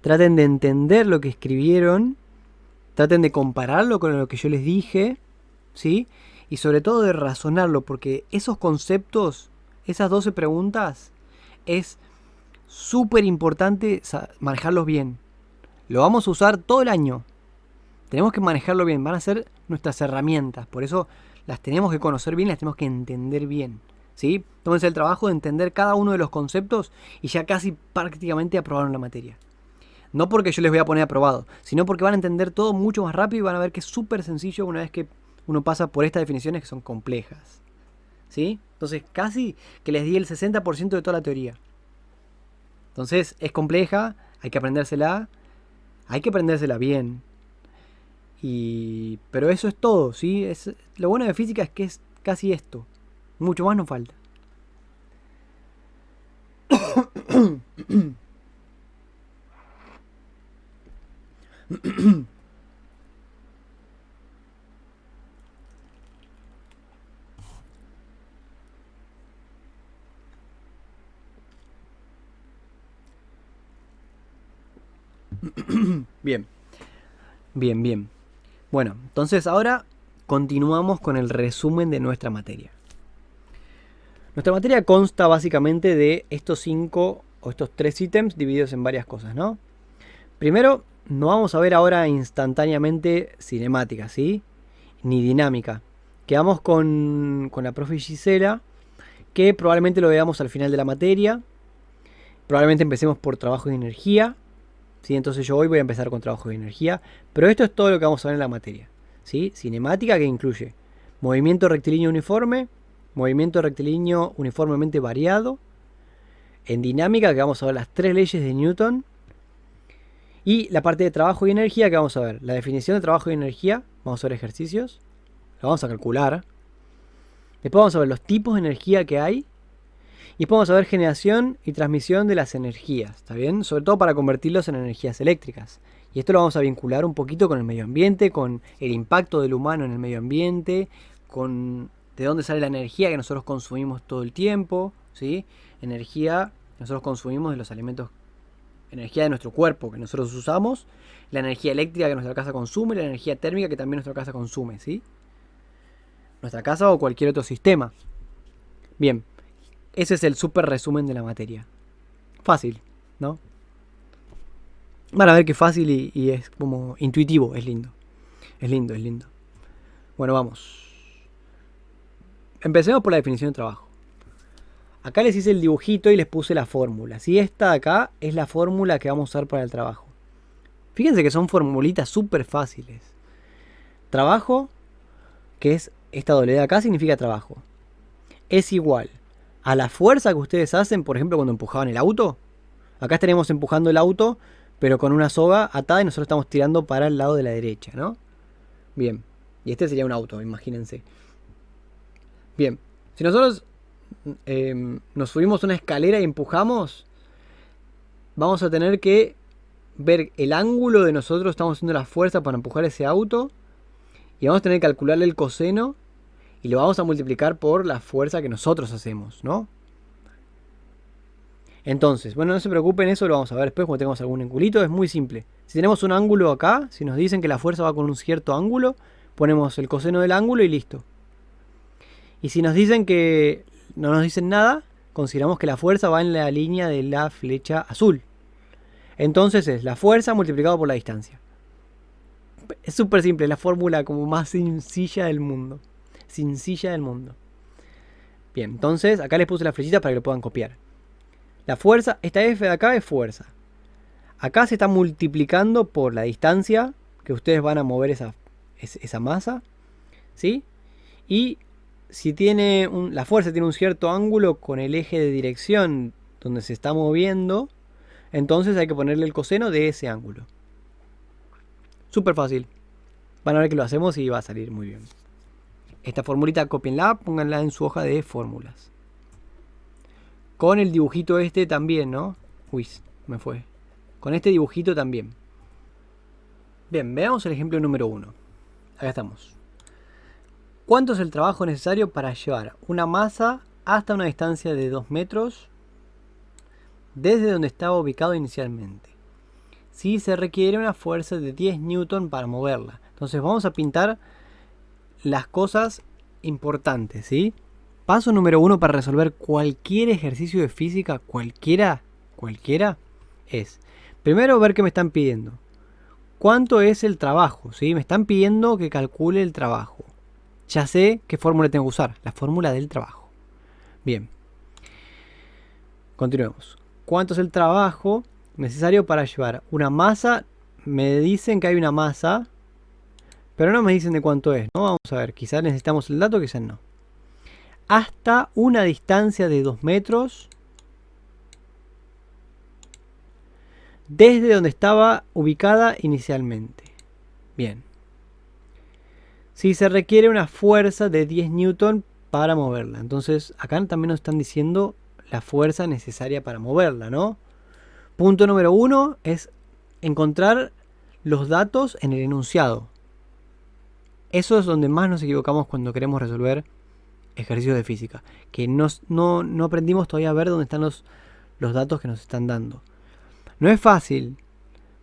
Traten de entender lo que escribieron. Traten de compararlo con lo que yo les dije, ¿sí? Y sobre todo de razonarlo, porque esos conceptos, esas 12 preguntas, es súper importante manejarlos bien. Lo vamos a usar todo el año. Tenemos que manejarlo bien, van a ser nuestras herramientas. Por eso las tenemos que conocer bien, las tenemos que entender bien, ¿sí? Tómense el trabajo de entender cada uno de los conceptos y ya casi prácticamente aprobaron la materia. No porque yo les voy a poner aprobado, sino porque van a entender todo mucho más rápido y van a ver que es súper sencillo una vez que uno pasa por estas definiciones que son complejas, ¿sí? Entonces casi que les di el 60% de toda la teoría. Entonces es compleja, hay que aprendérsela bien. Pero eso es todo, ¿sí? Lo bueno de física es que es casi esto. Mucho más nos falta. Bien. Bueno, entonces ahora continuamos con el resumen de nuestra materia. Nuestra materia consta básicamente de estos 5 o estos 3 ítems divididos en varias cosas, ¿no? Primero, no vamos a ver ahora instantáneamente cinemática, ¿sí? Ni dinámica. Quedamos con la profe Gisela, que probablemente lo veamos al final de la materia. Probablemente empecemos por trabajo de energía, ¿sí? Entonces yo hoy voy a empezar con trabajo de energía. Pero esto es todo lo que vamos a ver en la materia, ¿sí? Cinemática, que incluye movimiento rectilíneo uniforme, movimiento rectilíneo uniformemente variado. En dinámica, que vamos a ver las 3 leyes de Newton. Y la parte de trabajo y energía, que vamos a ver la definición de trabajo y energía. Vamos a ver ejercicios, lo vamos a calcular. Después vamos a ver los tipos de energía que hay. Y después vamos a ver generación y transmisión de las energías, ¿está bien? Sobre todo para convertirlos en energías eléctricas. Y esto lo vamos a vincular un poquito con el medio ambiente, con el impacto del humano en el medio ambiente, con de dónde sale la energía que nosotros consumimos todo el tiempo, ¿sí? Energía que nosotros consumimos de los alimentos energía de nuestro cuerpo que nosotros usamos, la energía eléctrica que nuestra casa consume y la energía térmica que también nuestra casa consume, ¿sí? Nuestra casa o cualquier otro sistema. Bien, ese es el súper resumen de la materia. Fácil, ¿no? Van a ver que fácil y es como intuitivo, es lindo. Es lindo, es lindo. Bueno, vamos. Empecemos por la definición de trabajo. Acá les hice el dibujito y les puse la fórmula. Si esta de acá es la fórmula que vamos a usar para el trabajo. Fíjense que son formulitas súper fáciles. Trabajo, que es esta doble de acá, significa trabajo. Es igual a la fuerza que ustedes hacen, por ejemplo, cuando empujaban el auto. Acá estaríamos empujando el auto, pero con una soga atada y nosotros estamos tirando para el lado de la derecha, ¿no? Bien. Y este sería un auto, imagínense. Bien. Si nosotros nos subimos una escalera y empujamos, vamos a tener que ver el ángulo de nosotros, estamos haciendo la fuerza para empujar ese auto, y vamos a tener que calcularle el coseno y lo vamos a multiplicar por la fuerza que nosotros hacemos, ¿no? Entonces, bueno, no se preocupen, eso lo vamos a ver después cuando tengamos algún ángulo. Es muy simple. Si tenemos un ángulo acá, si nos dicen que la fuerza va con un cierto ángulo, ponemos el coseno del ángulo y listo. Y si nos dicen que no nos dicen nada, consideramos que la fuerza va en la línea de la flecha azul. Entonces es la fuerza multiplicado por la distancia. Es súper simple, es la fórmula como más sencilla del mundo. Sencilla del mundo. Bien, entonces acá les puse la flechita para que lo puedan copiar. La fuerza, esta F de acá es fuerza. Acá se está multiplicando por la distancia que ustedes van a mover esa masa, ¿sí? Y si tiene la fuerza tiene un cierto ángulo con el eje de dirección donde se está moviendo, entonces hay que ponerle el coseno de ese ángulo. Súper fácil. Van a ver que lo hacemos y va a salir muy bien. Esta formulita copienla, pónganla en su hoja de fórmulas. Con el dibujito este también, ¿no? Uy, me fue. Con este dibujito también. Bien, veamos el ejemplo número 1. Acá estamos. ¿Cuánto es el trabajo necesario para llevar una masa hasta una distancia de 2 metros desde donde estaba ubicado inicialmente? Si se requiere una fuerza de 10 newton para moverla. Entonces vamos a pintar las cosas importantes, ¿sí? Paso número 1 para resolver cualquier ejercicio de física, cualquiera, es primero ver qué me están pidiendo. ¿Cuánto es el trabajo? ¿Sí? Me están pidiendo que calcule el trabajo. Ya sé qué fórmula tengo que usar, la fórmula del trabajo. Bien. Continuemos. ¿Cuánto es el trabajo necesario para llevar una masa? Me dicen que hay una masa, pero no me dicen de cuánto es, ¿no? Vamos a ver, quizás necesitamos el dato, quizás no. Hasta una distancia de 2 metros desde donde estaba ubicada inicialmente. Bien. Si se requiere una fuerza de 10 newton para moverla. Entonces acá también nos están diciendo la fuerza necesaria para moverla, ¿no? Punto número 1 es encontrar los datos en el enunciado. Eso es donde más nos equivocamos cuando queremos resolver ejercicios de física, que no aprendimos todavía a ver dónde están los datos que nos están dando. No es fácil,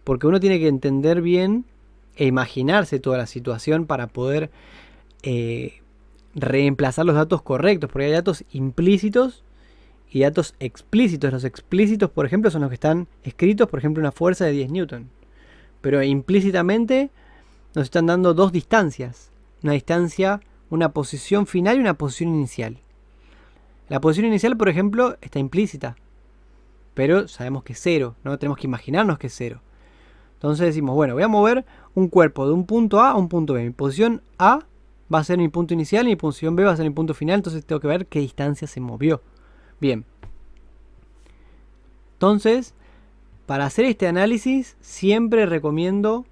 porque uno tiene que entender bien e imaginarse toda la situación para poder reemplazar los datos correctos, porque hay datos implícitos y datos explícitos. Los explícitos, por ejemplo, son los que están escritos, por ejemplo, una fuerza de 10 newton. Pero implícitamente nos están dando dos distancias, una distancia, una posición final y una posición inicial. La posición inicial, por ejemplo, está implícita, pero sabemos que es 0, ¿no? Tenemos que imaginarnos que es 0. Entonces decimos, bueno, voy a mover un cuerpo de un punto A a un punto B. Mi posición A va a ser mi punto inicial y mi posición B va a ser mi punto final, entonces tengo que ver qué distancia se movió. Bien. Entonces, para hacer este análisis, siempre recomiendo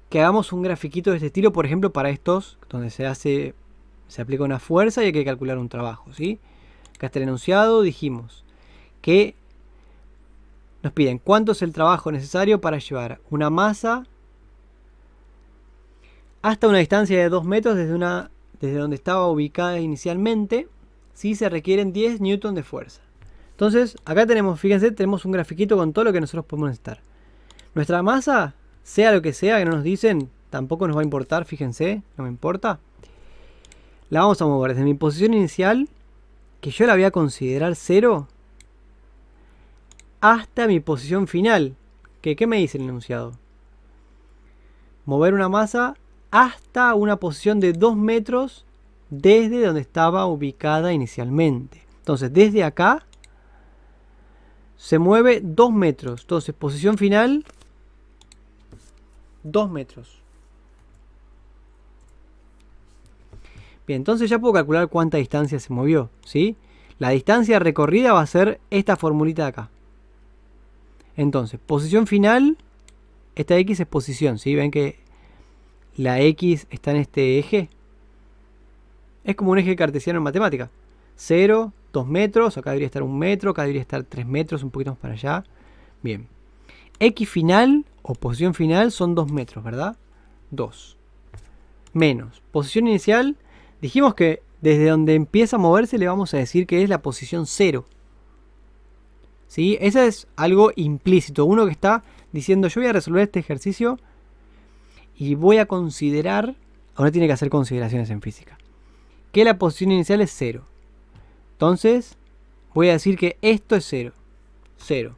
que hagamos un grafiquito de este estilo, por ejemplo, para estos, donde se aplica una fuerza y hay que calcular un trabajo, ¿sí? Acá está el enunciado, dijimos que nos piden cuánto es el trabajo necesario para llevar una masa hasta una distancia de 2 metros desde donde estaba ubicada inicialmente, si se requieren 10 newton de fuerza. Entonces, acá tenemos, fíjense, tenemos un grafiquito con todo lo que nosotros podemos necesitar. Nuestra masa, sea lo que sea que no nos dicen, tampoco nos va a importar, fíjense, no me importa. La vamos a mover desde mi posición inicial, que yo la voy a considerar 0, hasta mi posición final. ¿Qué me dice el enunciado? Mover una masa hasta una posición de 2 metros desde donde estaba ubicada inicialmente. Entonces, desde acá se mueve 2 metros. Entonces, posición final, 2 metros. Bien, entonces ya puedo calcular cuánta distancia se movió, ¿sí? La distancia recorrida va a ser esta formulita de acá. Entonces, posición final, esta X es posición, ¿sí? Ven que la X está en este eje. Es como un eje cartesiano en matemática. 0, 2 metros, acá debería estar 1 metro, acá debería estar 3 metros, un poquito más para allá. Bien. X final o posición final son 2 metros, ¿verdad? 2. Menos. Posición inicial, dijimos que desde donde empieza a moverse le vamos a decir que es la posición 0. ¿Sí? Eso es algo implícito. Uno que está diciendo, yo voy a resolver este ejercicio y voy a considerar, ahora tiene que hacer consideraciones en física, que la posición inicial es 0. Entonces, voy a decir que esto es 0. 0.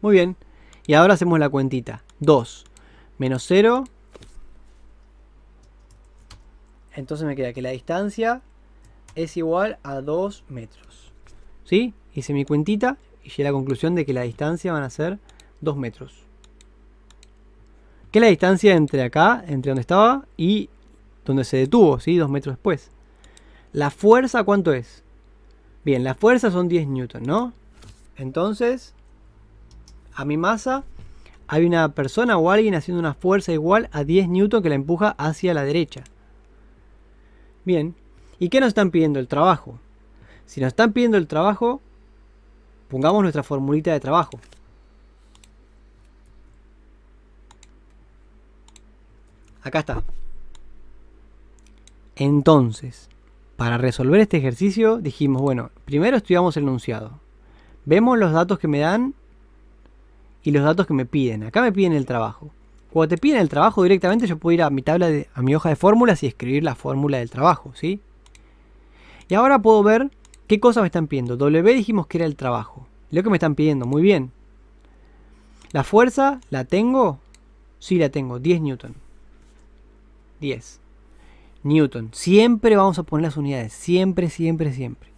Muy bien. Y ahora hacemos la cuentita. 2 menos 0. Entonces me queda que la distancia es igual a 2 metros. ¿Sí? Hice mi cuentita y llegué a la conclusión de que la distancia van a ser 2 metros. Que es la distancia entre acá, entre donde estaba y donde se detuvo, ¿sí? 2 metros después. ¿La fuerza cuánto es? Bien, la fuerza son 10 newton, ¿no? Entonces, a mi masa hay una persona o alguien haciendo una fuerza igual a 10 newton que la empuja hacia la derecha. Bien, ¿y qué nos están pidiendo? El trabajo. Si nos están pidiendo el trabajo, pongamos nuestra formulita de trabajo. Acá está. Entonces, para resolver este ejercicio dijimos, bueno, primero estudiamos el enunciado. Vemos los datos que me dan y los datos que me piden. Acá me piden el trabajo. Cuando te piden el trabajo directamente yo puedo ir a mi tabla, a mi hoja de fórmulas y escribir la fórmula del trabajo, ¿sí? Y ahora puedo ver qué cosas me están pidiendo. W dijimos que era el trabajo. Lo que me están pidiendo, muy bien. ¿La fuerza la tengo? Sí, la tengo, 10 newton. 10 newton. Siempre vamos a poner las unidades. Siempre, siempre, siempre.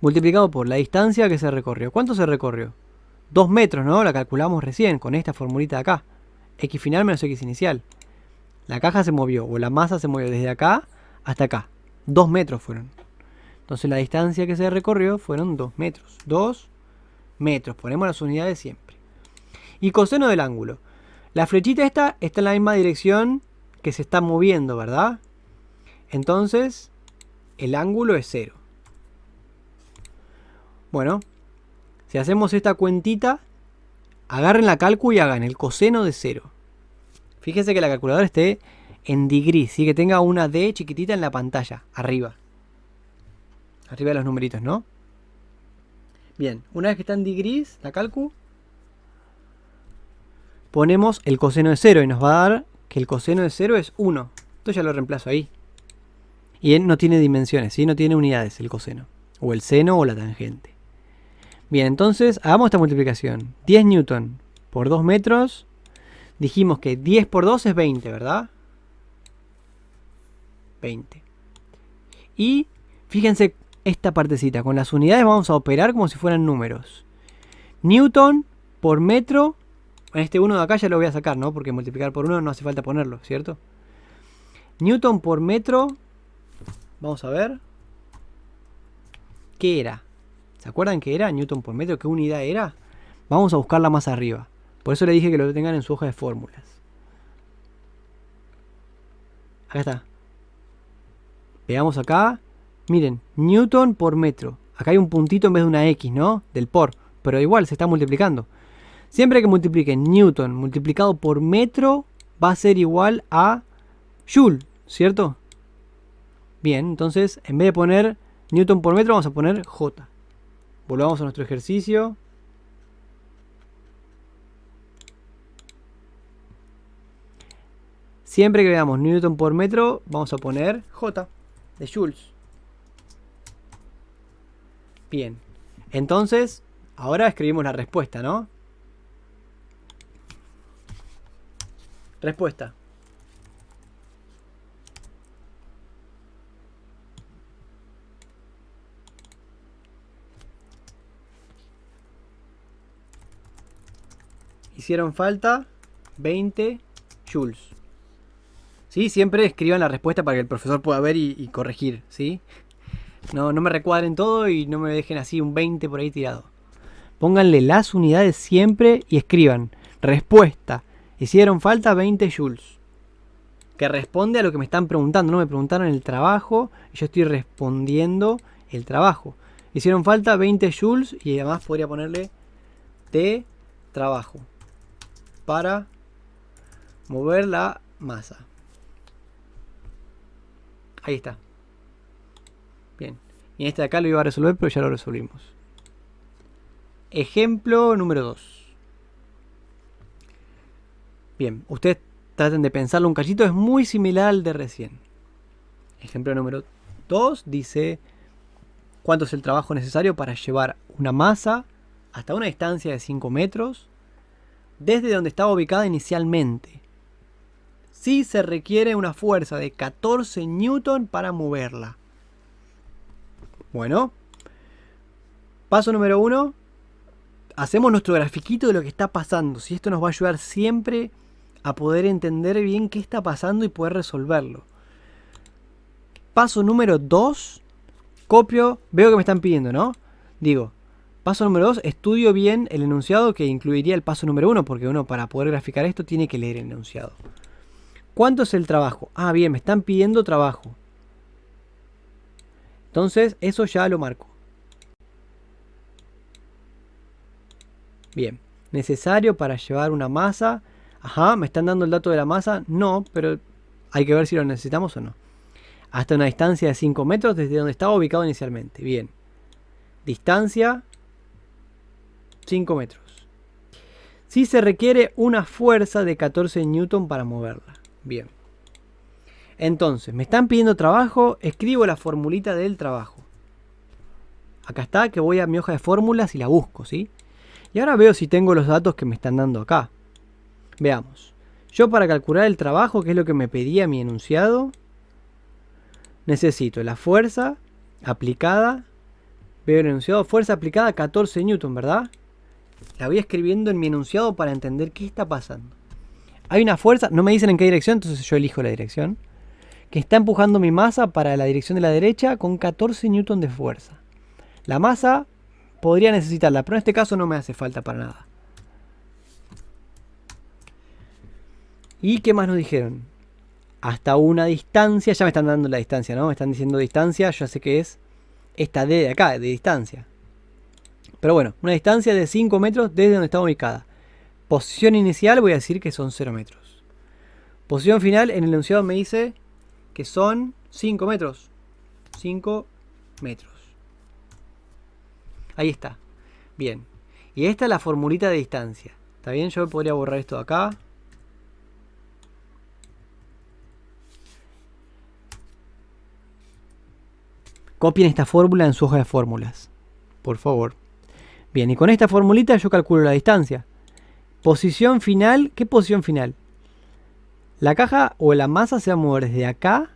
Multiplicado por la distancia que se recorrió. ¿Cuánto se recorrió? 2 metros, ¿no? La calculamos recién con esta formulita de acá. X final menos X inicial. La caja se movió, o la masa se movió desde acá hasta acá. 2 metros fueron. Entonces la distancia que se recorrió fueron 2 metros. 2 metros. Ponemos las unidades siempre. Y coseno del ángulo. La flechita esta está en la misma dirección que se está moviendo, ¿verdad? Entonces, el ángulo es 0. Bueno, si hacemos esta cuentita, agarren la calcu y hagan el coseno de 0. Fíjense que la calculadora esté en degrees, ¿sí? Que tenga una D chiquitita en la pantalla, arriba. Arriba de los numeritos, ¿no? Bien, una vez que está en degrees, la calcu, ponemos el coseno de 0 y nos va a dar que el coseno de 0 es 1. Entonces ya lo reemplazo ahí. Y él no tiene dimensiones, ¿sí? No tiene unidades el coseno. O el seno o la tangente. Bien, entonces hagamos esta multiplicación. 10 newton por 2 metros. Dijimos que 10 por 2 es 20, ¿verdad? 20. Y fíjense esta partecita. Con las unidades vamos a operar como si fueran números. Newton por metro. Este 1 de acá ya lo voy a sacar, ¿no? Porque multiplicar por 1 no hace falta ponerlo, ¿cierto? Newton por metro. Vamos a ver. ¿Qué era? ¿Se acuerdan qué era? Newton por metro. ¿Qué unidad era? Vamos a buscarla más arriba. Por eso le dije que lo tengan en su hoja de fórmulas. Acá está. Veamos acá. Miren, Newton por metro. Acá hay un puntito en vez de una X, ¿no? Del por. Pero igual se está multiplicando. Siempre que multipliquen Newton multiplicado por metro va a ser igual a Joule, ¿cierto? Bien, entonces en vez de poner Newton por metro vamos a poner J. Volvamos a nuestro ejercicio. Siempre que veamos Newton por metro vamos a poner J de Joules. Bien, entonces ahora escribimos la respuesta, ¿no? Respuesta. Hicieron falta 20 joules. ¿Sí? Siempre escriban la respuesta para que el profesor pueda ver y corregir, ¿sí? No me recuadren todo y no me dejen así un 20 por ahí tirado. Pónganle las unidades siempre y escriban respuesta. Hicieron falta 20 joules. Que responde a lo que me están preguntando. No me preguntaron el trabajo y yo estoy respondiendo el trabajo. Hicieron falta 20 joules y además podría ponerle de trabajo para mover la masa. Ahí está. Bien. Y en este de acá lo iba a resolver, pero ya lo resolvimos. Ejemplo número 2. Bien, ustedes traten de pensarlo un cachito, es muy similar al de recién. Ejemplo número 2 dice: ¿cuánto es el trabajo necesario para llevar una masa hasta una distancia de 5 metros desde donde estaba ubicada inicialmente? Si se requiere una fuerza de 14 newton para moverla. Bueno, paso número 1. Hacemos nuestro grafiquito de lo que está pasando. Si esto nos va a ayudar siempre a poder entender bien qué está pasando y poder resolverlo. Paso número 2. Copio, veo que me están pidiendo, ¿no? Digo, paso número 2, estudio bien el enunciado que incluiría el paso número 1, porque uno para poder graficar esto tiene que leer el enunciado. ¿Cuánto es el trabajo? Ah, bien, me están pidiendo trabajo. Entonces, eso ya lo marco. Bien, necesario para llevar una masa. Ajá, ¿me están dando el dato de la masa? No, pero hay que ver si lo necesitamos o no. Hasta una distancia de 5 metros desde donde estaba ubicado inicialmente. Bien. Distancia 5 metros. Si se requiere una fuerza de 14 newton para moverla. Bien. Entonces, me están pidiendo trabajo, escribo la formulita del trabajo. Acá está, que voy a mi hoja de fórmulas y la busco, ¿sí? Y ahora veo si tengo los datos que me están dando acá. Veamos. Yo para calcular el trabajo, que es lo que me pedía mi enunciado, necesito la fuerza aplicada. Veo el enunciado, fuerza aplicada 14 newton, ¿verdad? La voy escribiendo en mi enunciado para entender qué está pasando. Hay una fuerza, no me dicen en qué dirección, entonces yo elijo la dirección, que está empujando mi masa para la dirección de la derecha con 14 newton de fuerza. La masa podría necesitarla, pero en este caso no me hace falta para nada. ¿Y qué más nos dijeron? Hasta una distancia, ya me están dando la distancia, ¿no? Me están diciendo distancia, ya sé que es esta D de acá, de distancia. Pero bueno, una distancia de 5 metros desde donde está ubicada. Posición inicial voy a decir que son 0 metros. Posición final en el enunciado me dice que son 5 metros. 5 metros. Ahí está. Bien. Y esta es la formulita de distancia. ¿Está bien? Yo podría borrar esto de acá. Copien esta fórmula en su hoja de fórmulas, por favor. Bien, y con esta formulita yo calculo la distancia. Posición final, ¿qué posición final? La caja o la masa se va a mover desde acá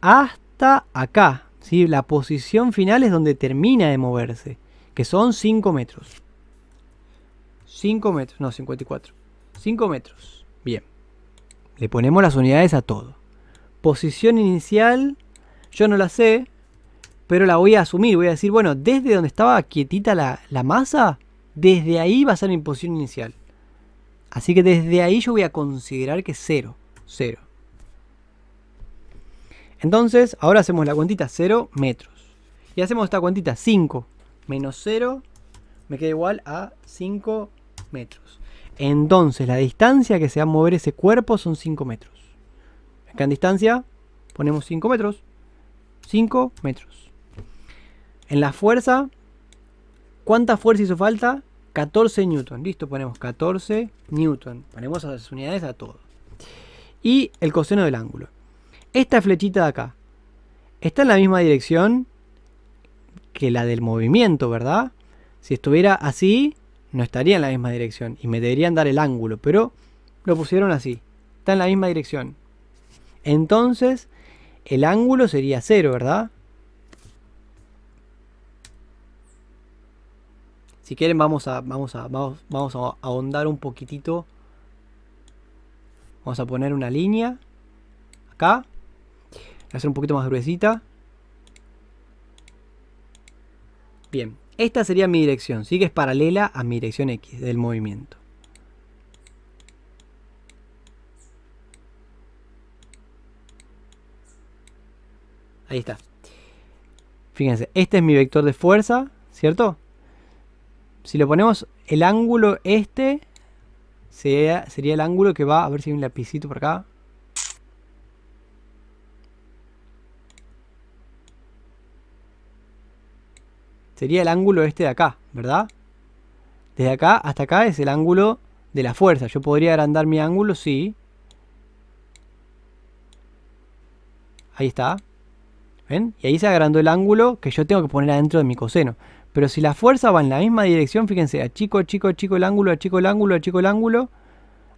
hasta acá, ¿sí? La posición final es donde termina de moverse, que son 5 metros. 5 metros, no, 54. 5 metros. Bien. Le ponemos las unidades a todo. Posición inicial, yo no la sé, pero la voy a asumir. Voy a decir, bueno, desde donde estaba quietita la masa, desde ahí va a ser mi posición inicial. Así que desde ahí yo voy a considerar que es 0. 0. Entonces, ahora hacemos la cuentita 0 metros. Y hacemos esta cuentita 5 menos 0 me queda igual a 5 metros. Entonces, la distancia que se va a mover ese cuerpo son 5 metros. Acá en distancia ponemos 5 metros. 5 metros. En la fuerza, ¿cuánta fuerza hizo falta? 14 newton. Listo, ponemos 14 newton. Ponemos a las unidades a todo. Y el coseno del ángulo. Esta flechita de acá está en la misma dirección que la del movimiento, ¿verdad? Si estuviera así, no estaría en la misma dirección y me deberían dar el ángulo, pero lo pusieron así. Está en la misma dirección. Entonces, el ángulo sería 0, ¿verdad? Si quieren vamos a ahondar un poquitito. Vamos a poner una línea acá. Voy a hacer un poquito más gruesita. Bien, esta sería mi dirección, sí, que es paralela a mi dirección X del movimiento. Ahí está. Fíjense, este es mi vector de fuerza, ¿cierto? Si lo ponemos el ángulo este, sería el ángulo que va, a ver si hay un lapicito por acá. Sería el ángulo este de acá, ¿verdad? Desde acá hasta acá es el ángulo de la fuerza. Yo podría agrandar mi ángulo, sí. Ahí está. ¿Ven? Y ahí se agrandó el ángulo que yo tengo que poner adentro de mi coseno. Pero si la fuerza va en la misma dirección, fíjense, achico el ángulo, achico el ángulo, achico el ángulo.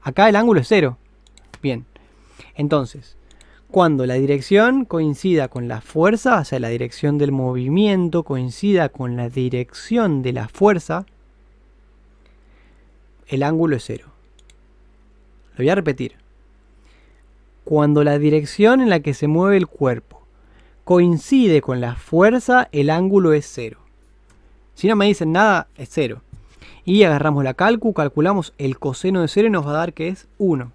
Acá el ángulo es 0. Bien. Entonces, cuando la dirección coincida con la fuerza, o sea, la dirección del movimiento coincida con la dirección de la fuerza, el ángulo es 0. Lo voy a repetir. Cuando la dirección en la que se mueve el cuerpo coincide con la fuerza, el ángulo es 0. Si no me dicen nada, es 0. Y agarramos la calculamos el coseno de 0 y nos va a dar que es 1.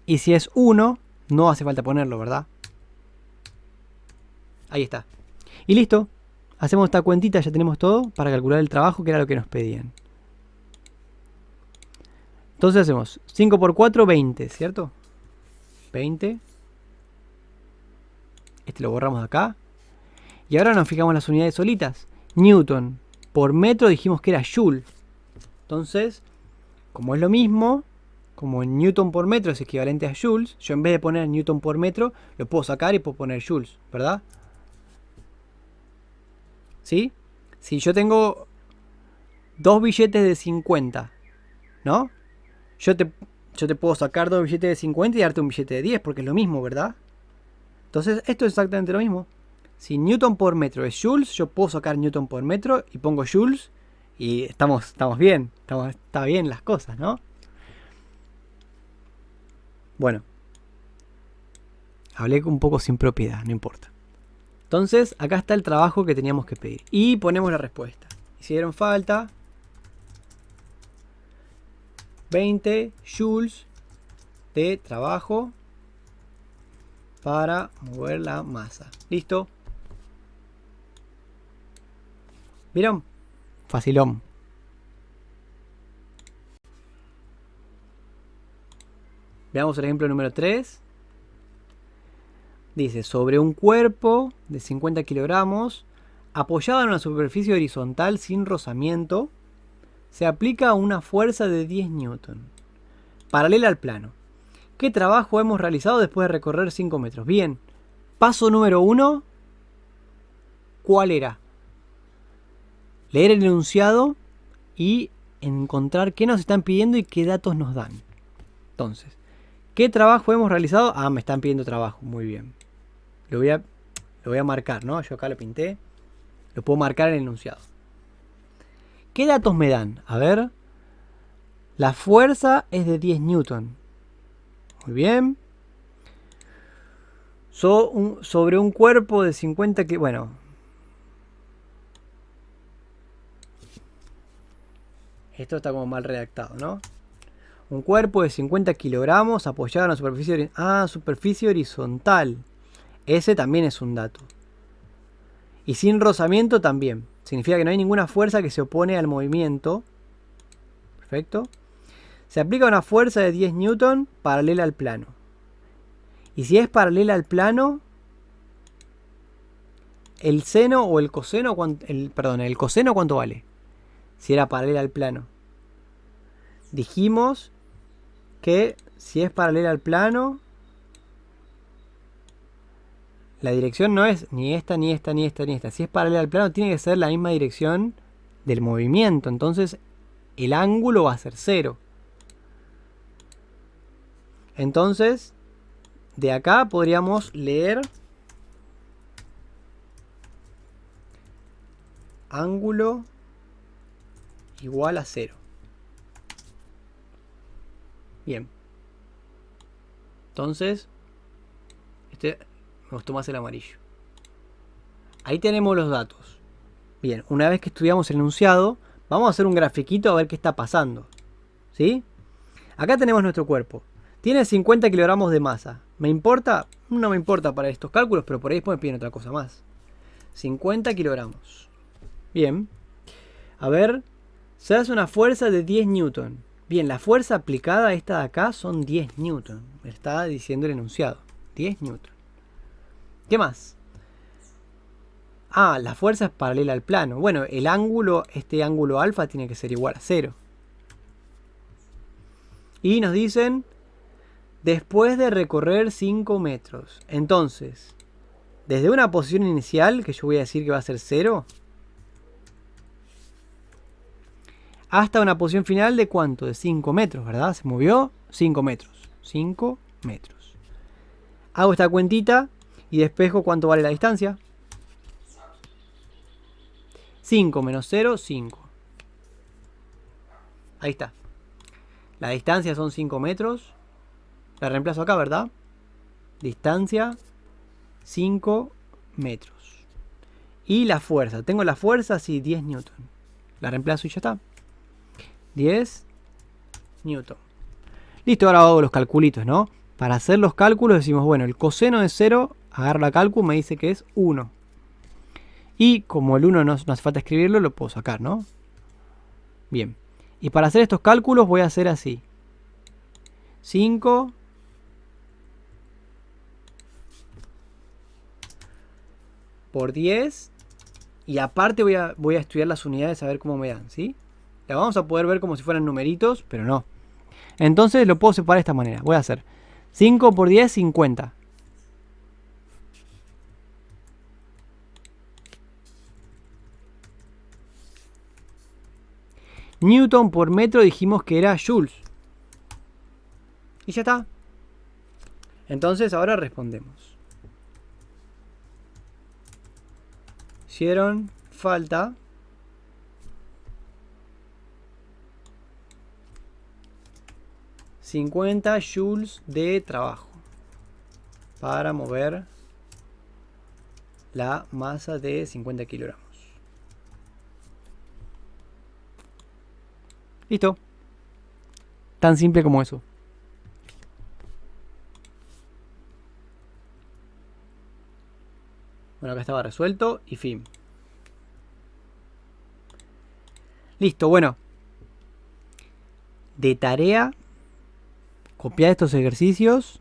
Y si es 1, no hace falta ponerlo, ¿verdad? Ahí está. Y listo. Hacemos esta cuentita, ya tenemos todo para calcular el trabajo, que era lo que nos pedían. Entonces hacemos 5 por 4, 20, ¿cierto? 20. Este lo borramos acá. Y ahora nos fijamos en las unidades solitas. Newton por metro dijimos que era Joule. Entonces, como es lo mismo, como Newton por metro es equivalente a Joules, yo en vez de poner Newton por metro, lo puedo sacar y puedo poner Joules, ¿verdad? ¿Sí? Si yo tengo dos billetes de 50, ¿no? Yo te puedo sacar dos billetes de 50 y darte un billete de 10, porque es lo mismo, ¿verdad? Entonces, esto es exactamente lo mismo. Si Newton por metro es Joules, yo puedo sacar Newton por metro y pongo Joules y estamos bien. Está bien las cosas, ¿no? Bueno. Hablé un poco sin propiedad, no importa. Entonces, acá está el trabajo que teníamos que pedir. Y ponemos la respuesta. Hicieron falta 20 joules de trabajo para mover la masa. ¿Listo? ¿Vieron? Facilón. Veamos el ejemplo número 3. Dice, sobre un cuerpo de 50 kilogramos, apoyado en una superficie horizontal sin rozamiento, se aplica una fuerza de 10 newton, paralela al plano. ¿Qué trabajo hemos realizado después de recorrer 5 metros? Bien, paso número 1, ¿cuál era? Leer el enunciado y encontrar qué nos están pidiendo y qué datos nos dan. Entonces, ¿qué trabajo hemos realizado? Ah, me están pidiendo trabajo, muy bien. Lo voy a marcar, ¿no? Yo acá lo pinté. Lo puedo marcar en el enunciado. ¿Qué datos me dan? A ver. La fuerza es de 10 newton. Muy bien. Sobre un cuerpo de 50 que... Bueno. Esto está como mal redactado, ¿no? Un cuerpo de 50 kilogramos apoyado en la superficie... superficie horizontal. Ese también es un dato. Y sin rozamiento también. Significa que no hay ninguna fuerza que se opone al movimiento. Perfecto. Se aplica una fuerza de 10 newton paralela al plano. Y si es paralela al plano, ¿El seno o el coseno? Perdón, ¿el coseno cuánto vale? Si era paralela al plano. Dijimos que si es paralela al plano, la dirección no es ni esta, ni esta, ni esta, ni esta. Si es paralela al plano, tiene que ser la misma dirección del movimiento. Entonces, el ángulo va a ser 0. Entonces, de acá podríamos leer ángulo igual a 0. Bien. Entonces, me gustó más el amarillo. Ahí tenemos los datos. Bien, una vez que estudiamos el enunciado, vamos a hacer un grafiquito a ver qué está pasando. ¿Sí? Acá tenemos nuestro cuerpo. Tiene 50 kilogramos de masa. ¿Me importa? No me importa para estos cálculos, pero por ahí después me piden otra cosa más. 50 kilogramos. Bien. A ver, se hace una fuerza de 10 newton. Bien, la fuerza aplicada a esta de acá son 10 newton. Me está diciendo el enunciado. 10 newton. ¿Qué más? Ah, la fuerza es paralela al plano. Bueno, el ángulo, este ángulo alfa tiene que ser igual a 0. Y nos dicen, después de recorrer 5 metros. Entonces, desde una posición inicial, que yo voy a decir que va a ser 0, hasta una posición final de ¿cuánto? De 5 metros, ¿verdad? Se movió 5 metros. 5 metros. Hago esta cuentita y despejo cuánto vale la distancia. 5 menos 0, 5. Ahí está. La distancia son 5 metros. La reemplazo acá, ¿verdad? Distancia 5 metros. Y la fuerza. Tengo la fuerza, sí, 10 newton. La reemplazo y ya está. 10 newton. Listo, ahora hago los calculitos, ¿no? Para hacer los cálculos decimos, bueno, el coseno de 0, agarro la cálculo, me dice que es 1. Y como el 1 no hace falta escribirlo, lo puedo sacar, ¿no? Bien. Y para hacer estos cálculos voy a hacer así. 5 por 10. Y aparte voy a estudiar las unidades a ver cómo me dan, ¿sí? La vamos a poder ver como si fueran numeritos, pero no. Entonces lo puedo separar de esta manera. Voy a hacer 5 por 10, 50. Newton por metro dijimos que era joules. Y ya está. Entonces ahora respondemos. Hicieron falta 50 joules de trabajo para mover la masa de 50 kilogramos. Listo. Tan simple como eso. Bueno, acá estaba resuelto y fin. Listo, bueno. De tarea, copiar estos ejercicios.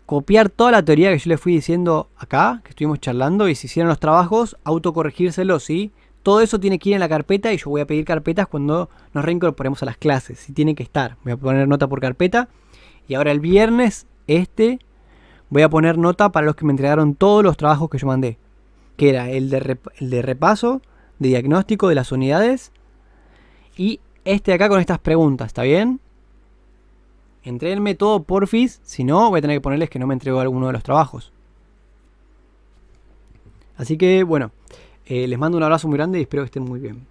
Copiar toda la teoría que yo les fui diciendo acá, que estuvimos charlando, y si hicieron los trabajos, autocorregírselos, ¿sí? Todo eso tiene que ir en la carpeta y yo voy a pedir carpetas cuando nos reincorporemos a las clases. Si tiene que estar. Voy a poner nota por carpeta. Y ahora el viernes, voy a poner nota para los que me entregaron todos los trabajos que yo mandé. Que era el de repaso, de diagnóstico de las unidades. Y acá con estas preguntas, ¿está bien? Entréguenme todo porfis. Si no, voy a tener que ponerles que no me entregó alguno de los trabajos. Así que, bueno. Les mando un abrazo muy grande y espero que estén muy bien.